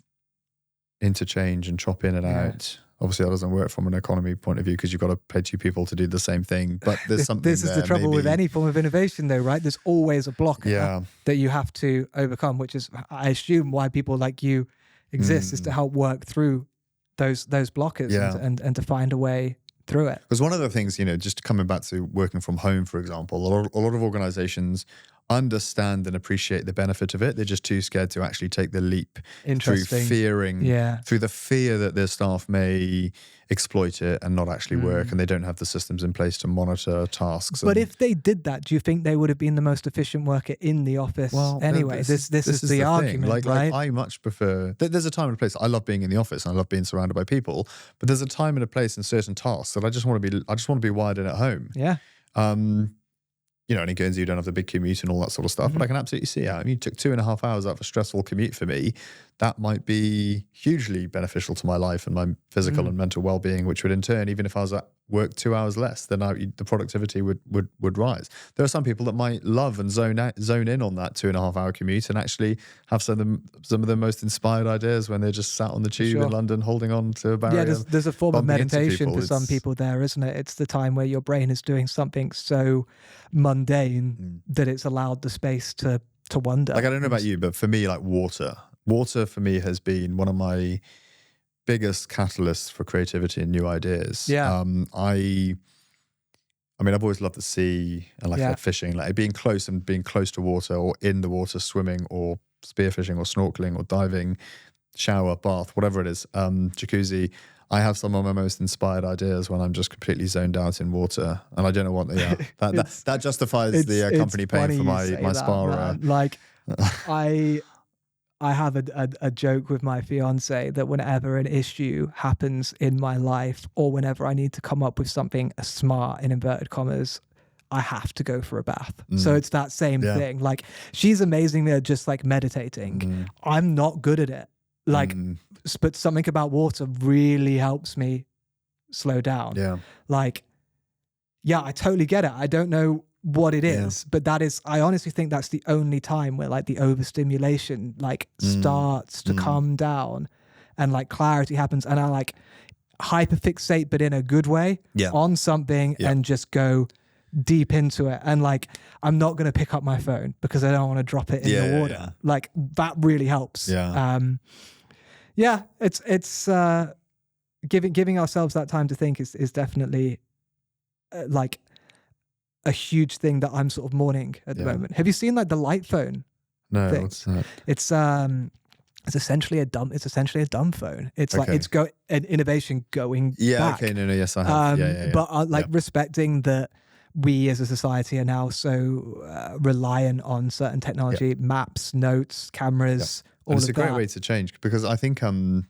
interchange and chop in and out. Obviously, that doesn't work from an economy point of view, because you've got to pay 2 people to do the same thing. But there's something This is the trouble with any form of innovation, though, right? There's always a blocker that you have to overcome, which is, I assume, why people like you exist, is to help work through those blockers and to find a way through it. Because one of the things, just coming back to working from home, for example, a lot of organizations understand and appreciate the benefit of it. They're just too scared to actually take the leap through the fear that their staff may exploit it and not actually work, and they don't have the systems in place to monitor tasks. But if they did that, do you think they would have been the most efficient worker in the office? Well, anyway, this is the argument, like, right? I much prefer, there's a time and a place. I love being in the office and I love being surrounded by people, but there's a time and a place in certain tasks that I just want to be wired in at home. Yeah. And in Guernsey, you don't have the big commute and all that sort of stuff, but I can absolutely see how, you took 2.5 hours out of a stressful commute for me, that might be hugely beneficial to my life and my physical and mental well-being, which would in turn, even if I was at work 2 hours less, then the productivity would rise. There are some people that might love and zone in on that 2.5 hour commute and actually have some of the most inspired ideas when they're just sat on the tube in London holding on to a barrier. Yeah, there's a form of meditation for some people there, isn't it? It's the time where your brain is doing something so mundane that it's allowed the space to wonder. Like, I don't know about you, but for me, like, water for me has been one of my biggest catalysts for creativity and new ideas. Yeah. I mean, I've always loved the sea and like fishing, like being close to water or in the water, swimming or spearfishing or snorkeling or diving, shower, bath, whatever it is, jacuzzi. I have some of my most inspired ideas when I'm just completely zoned out in water, and I don't know what they are. That justifies the company paying for my spa. Like, I have a joke with my fiance that whenever an issue happens in my life, or whenever I need to come up with something smart in inverted commas, I have to go for a bath. So it's that same thing. Like, she's amazing at just like meditating. I'm not good at it. Like, but something about water really helps me slow down. Yeah. Like, yeah, I totally get it. I don't know what it is, but that is, I honestly think that's the only time where like the overstimulation like starts to calm down and like clarity happens, and I like hyperfixate, but in a good way, on something and just go deep into it. And like, I'm not going to pick up my phone because I don't want to drop it in the water. Like, that really helps. It's giving ourselves that time to think is definitely like a huge thing that I'm sort of mourning at the moment. Have you seen like the light phone? No, thing? what's that? It's essentially a dumb phone. It's like it's an innovation going back. Yes, I have. But like respecting that we as a society are now so reliant on certain technology, maps, notes, cameras, all and of that. It's a great way to change, because I think one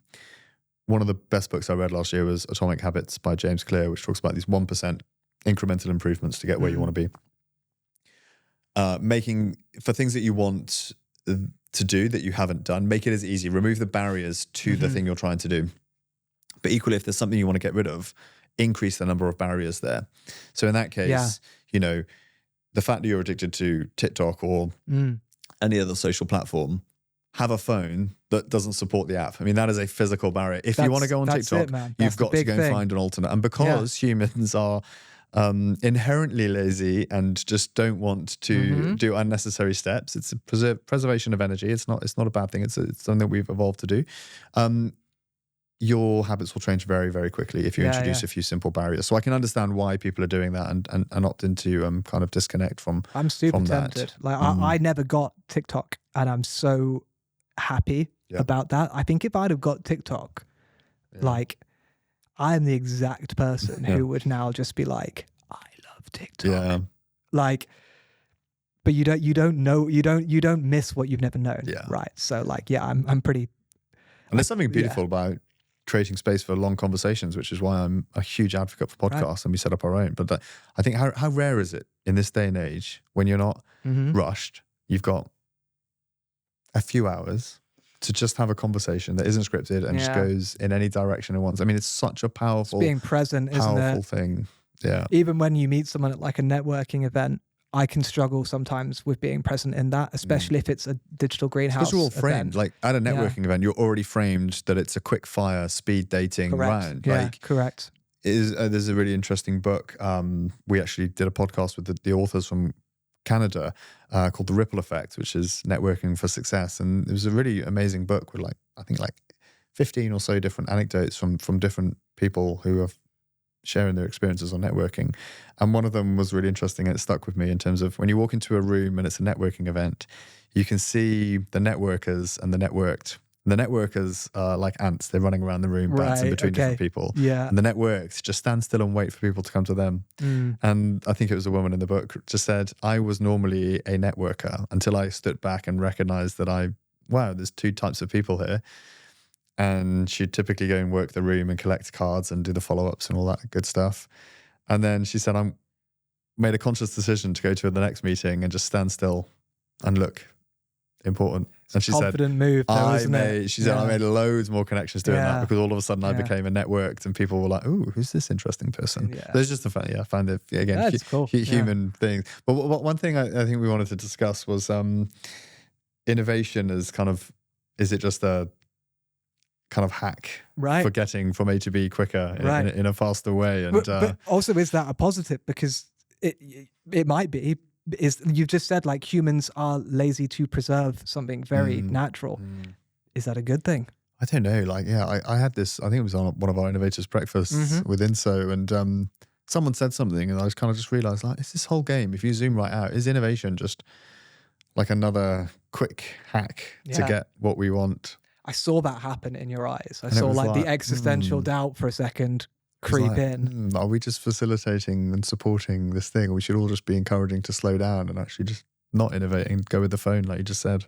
of the best books I read last year was Atomic Habits by James Clear, which talks about these 1% incremental improvements to get where you want to be. Making, for things that you want to do that you haven't done, make it as easy. Remove the barriers to the thing you're trying to do. But equally, if there's something you want to get rid of, increase the number of barriers there. So in that case, you know, the fact that you're addicted to TikTok or any other social platform, have a phone that doesn't support the app. I mean, that is a physical barrier. If you want to go on TikTok, you've got to go and find an alternate. And because humans are inherently lazy and just don't want to do unnecessary steps, it's a preservation of energy. It's not a bad thing. It's something that we've evolved to do. Your habits will change very, very quickly if you introduce a few simple barriers. So I can understand why people are doing that and opt into kind of disconnect from. I'm super from tempted. that. Like I never got TikTok, and I'm so happy about that. I think if I'd have got TikTok, like, I'm the exact person who would now just be like, I love TikTok. Yeah. Like, but you don't miss what you've never known. Yeah. Right. So like, I'm pretty. And there's something beautiful about creating space for long conversations, which is why I'm a huge advocate for podcasts, and we set up our own. But I think how rare is it in this day and age when you're not rushed, you've got a few hours to just have a conversation that isn't scripted and just goes in any direction it wants. I mean, it's such a powerful, it's being present, isn't it? Powerful thing. Yeah. Even when you meet someone at like a networking event, I can struggle sometimes with being present in that, especially if it's a digital greenhouse. Because you're all framed. Event. Like at a networking event, you're already framed that it's a quick fire speed dating round. Yeah, like, correct. There's a really interesting book. We actually did a podcast with the authors from Canada called The Ripple Effect, which is networking for success. And it was a really amazing book with I think 15 or so different anecdotes from different people who have sharing their experiences on networking. And one of them was really interesting, and it stuck with me in terms of when you walk into a room and it's a networking event, you can see the networkers and the networked. And the networkers are like ants. They're running around the room, bouncing between different people. Yeah. And the networked just stand still and wait for people to come to them. And I think it was a woman in the book just said, I was normally a networker until I stood back and recognized that there's two types of people here. And she'd typically go and work the room and collect cards and do the follow-ups and all that good stuff. And then she said, I made a conscious decision to go to the next meeting and just stand still and look important. And she confident move, though, isn't it? She said, I made loads more connections doing that, because all of a sudden I became a networked and people were like, ooh, who's this interesting person? Yeah. There's just I find it, again, cool. Human things. But one thing I think we wanted to discuss was innovation as is it just a kind of hack for getting from A to B quicker in a faster way? And but also, is that a positive? Because it might be. You've just said like humans are lazy to preserve something very natural. Is that a good thing? I don't know. I had this, I think it was on one of our innovators breakfasts with InSo, and someone said something, and I kind of just realized, like, it's this whole game. If you zoom right out, is innovation just like another quick hack to get what we want? I saw that happen in your eyes. I And it saw was like the like, existential doubt for a second creep in. Are we just facilitating and supporting this thing? Or we should all just be encouraging to slow down and actually just not innovate and go with the phone, like you just said.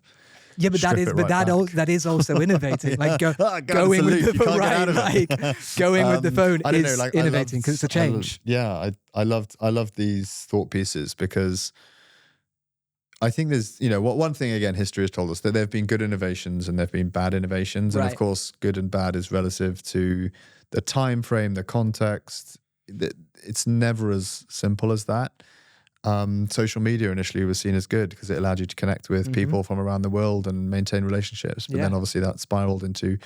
Yeah, but that is also innovating. Like going with the phone, right? Like going with the phone is innovating because it's a change. I loved these thought pieces because I think there's, one thing, again, history has told us that there have been good innovations and there have been bad innovations. And of course, good and bad is relative to the time frame, the context. It's never as simple as that. Social media initially was seen as good because it allowed you to connect with people from around the world and maintain relationships. But then obviously that spiraled into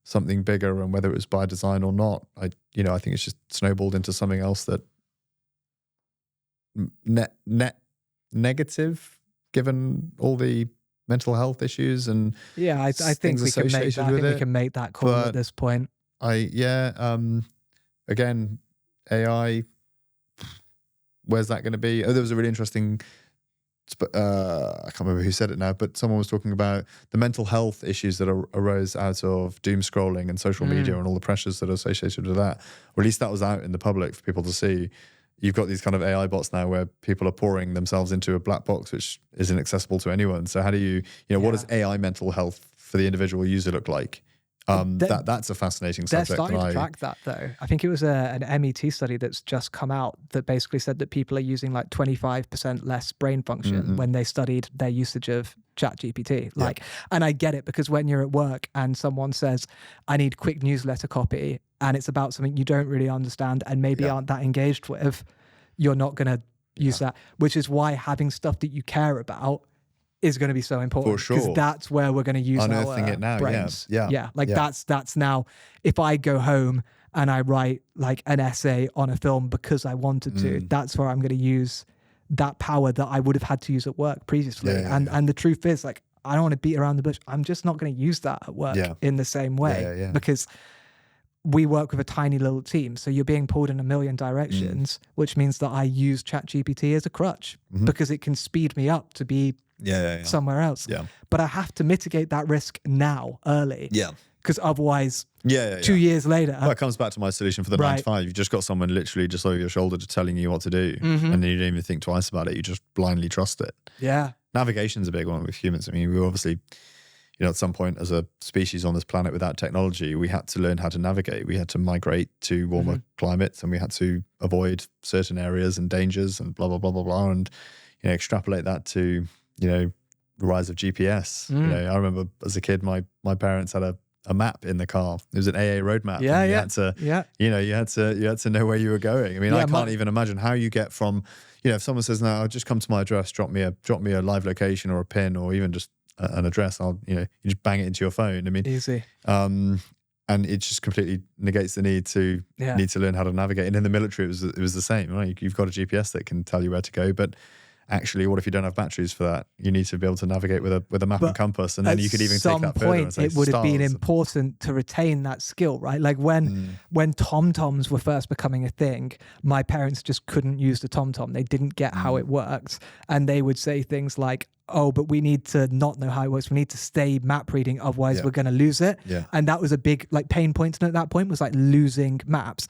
something bigger, and whether it was by design or not, I think it's just snowballed into something else that net negative, given all the mental health issues and I think we can make that. I think we can make that call at this point. Again, AI. Where's that going to be? Oh, there was a really interesting, I can't remember who said it now, but someone was talking about the mental health issues that arose out of doom scrolling and social media and all the pressures that are associated with that. Or at least that was out in the public for people to see. You've got these kind of AI bots now where people are pouring themselves into a black box, which isn't accessible to anyone. So how do you what does AI mental health for the individual user look like? That's a fascinating subject. They're starting to track that, though. I think it was an MET study that's just come out that basically said that people are using like 25% less brain function when they studied their usage of ChatGPT. And I get it, because when you're at work and someone says, I need quick newsletter copy, and it's about something you don't really understand and maybe aren't that engaged with, you're not going to use that, which is why having stuff that you care about is going to be so important. For sure. Because that's where we're going to use unearthing our it now. brains. Yeah. That's now, if I go home and I write like an essay on a film because I wanted to, that's where I'm going to use that power that I would have had to use at work previously. And the truth is, like, I don't want to beat around the bush. I'm just not going to use that at work in the same way because we work with a tiny little team. So you're being pulled in a million directions, which means that I use ChatGPT as a crutch because it can speed me up to be somewhere else. But I have to mitigate that risk now, early. Because otherwise, 2 years later. Well, it comes back to my solution for the 9 to 5. You've just got someone literally just over your shoulder just telling you what to do. And then you don't even think twice about it. You just blindly trust it. Navigation's a big one with humans. I mean, we obviously, at some point as a species on this planet without technology, we had to learn how to navigate. We had to migrate to warmer climates, and we had to avoid certain areas and dangers and blah, blah, blah, blah, blah. And, extrapolate that to, the rise of GPS. I remember as a kid, my parents had a map in the car. It was an AA road map. You had to know where you were going. I mean, I can't even imagine how you get from, if someone says, no, I'll just come to my address, drop me a live location or a pin or even just an address. You just bang it into your phone. I mean, easy. And it just completely negates the need to learn how to navigate. And in the military, it was the same, right? You've got a GPS that can tell you where to go, but actually, what if you don't have batteries for that? You need to be able to navigate with a map and compass, and then you could even take that further. At some point, it would have been important to retain that skill, right? Like when TomToms were first becoming a thing, my parents just couldn't use the TomTom. They didn't get how it worked, and they would say things like, "Oh, but we need to not know how it works. We need to stay map reading, otherwise we're going to lose it." And that was a big pain point. And at that point, was losing maps.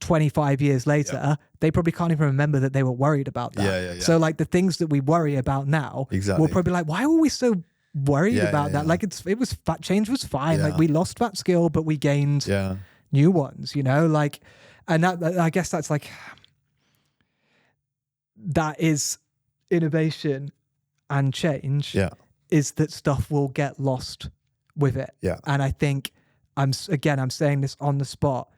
25 years later, they probably can't even remember that they were worried about that. So the things that we worry about now, we'll probably why were we so worried about that? Change was fine. We lost that skill, but we gained new ones, and that, I guess that's that is innovation and change, is that stuff will get lost with it. And I think I'm saying this on the spot,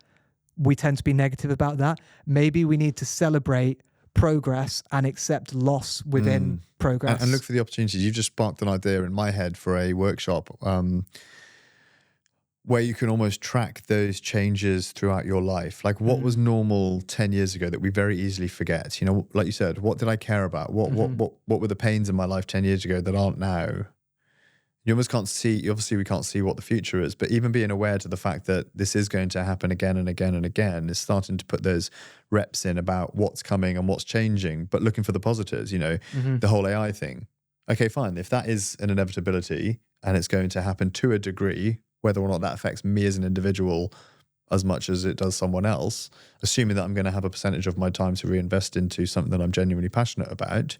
we tend to be negative about that. Maybe we need to celebrate progress and accept loss within progress. And look for the opportunities. You just sparked an idea in my head for a workshop where you can almost track those changes throughout your life. Like what was normal 10 years ago that we very easily forget? Like you said, what did I care about? What were the pains in my life 10 years ago that aren't now? You almost can't see, obviously we can't see what the future is, but even being aware to the fact that this is going to happen again and again and again is starting to put those reps in about what's coming and what's changing, but looking for the positives, the whole AI thing. Okay, fine. If that is an inevitability and it's going to happen to a degree, whether or not that affects me as an individual as much as it does someone else, assuming that I'm going to have a percentage of my time to reinvest into something that I'm genuinely passionate about,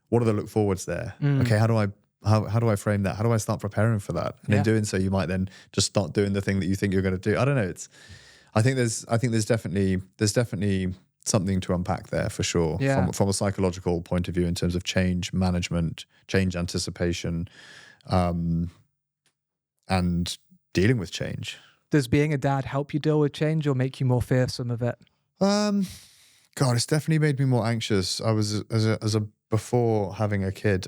what are the look forwards there? Okay, how do I frame that? How do I start preparing for that? And in doing so, you might then just start doing the thing that you think you're going to do. I don't know. I think there's definitely something to unpack there for sure. Yeah. From a psychological point of view in terms of change management, change anticipation, and dealing with change. Does being a dad help you deal with change or make you more fearsome of it? God, it's definitely made me more anxious. I was before having a kid,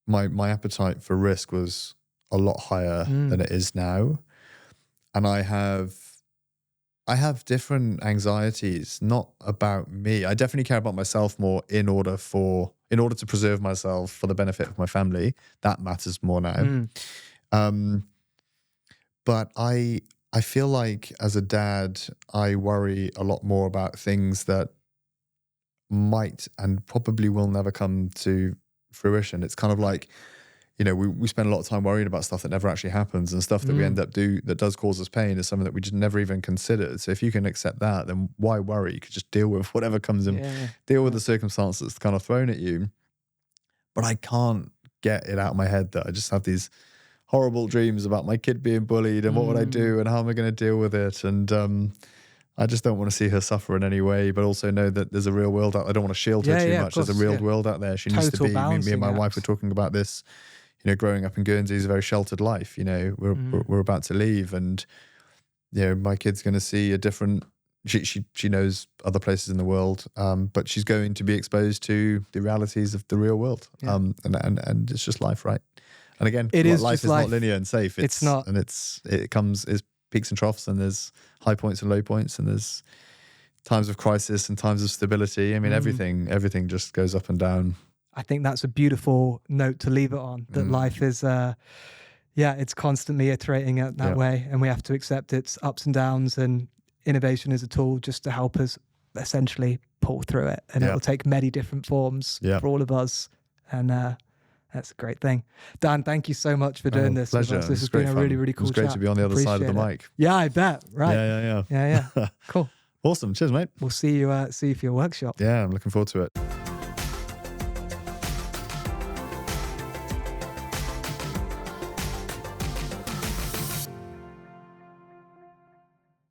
my appetite for risk was a lot higher than it is now. And I have different anxieties, not about me. I definitely care about myself more in order to preserve myself for the benefit of my family. That matters more now. But I feel like as a dad, I worry a lot more about things that might and probably will never come to fruition. It's kind of like, we spend a lot of time worrying about stuff that never actually happens, and stuff that we end up that does cause us pain is something that we just never even considered. So if you can accept that, then why worry? You could just deal with whatever comes in, deal with the circumstances kind of thrown at you. But I can't get it out of my head that I just have these horrible dreams about my kid being bullied and what would I do and how am I going to deal with it? And I just don't want to see her suffer in any way, but also know that there's a real world out. I don't want to shield her too much. There's a real world out there. She needs to be. Me and my wife were talking about this. Growing up in Guernsey is a very sheltered life. We're about to leave, and my kid's going to see a different. She knows other places in the world, but she's going to be exposed to the realities of the real world. And it's just life, right? And again, life is not linear and safe. It's not, and it's peaks and troughs, and there's high points and low points, and there's times of crisis and times of stability. I mean, everything just goes up and down. I think that's a beautiful note to leave it on, that life is, it's constantly iterating it that way, and we have to accept its ups and downs, and innovation is a tool just to help us essentially pull through it, and it'll take many different forms for all of us, and that's a great thing. Dan, thank you so much for doing this. Pleasure. This has been a really, really cool chat. It's great to be on the other side of the mic. Yeah, I bet. Right. Yeah. Cool. Awesome. Cheers, mate. We'll see you for your workshop. Yeah, I'm looking forward to it.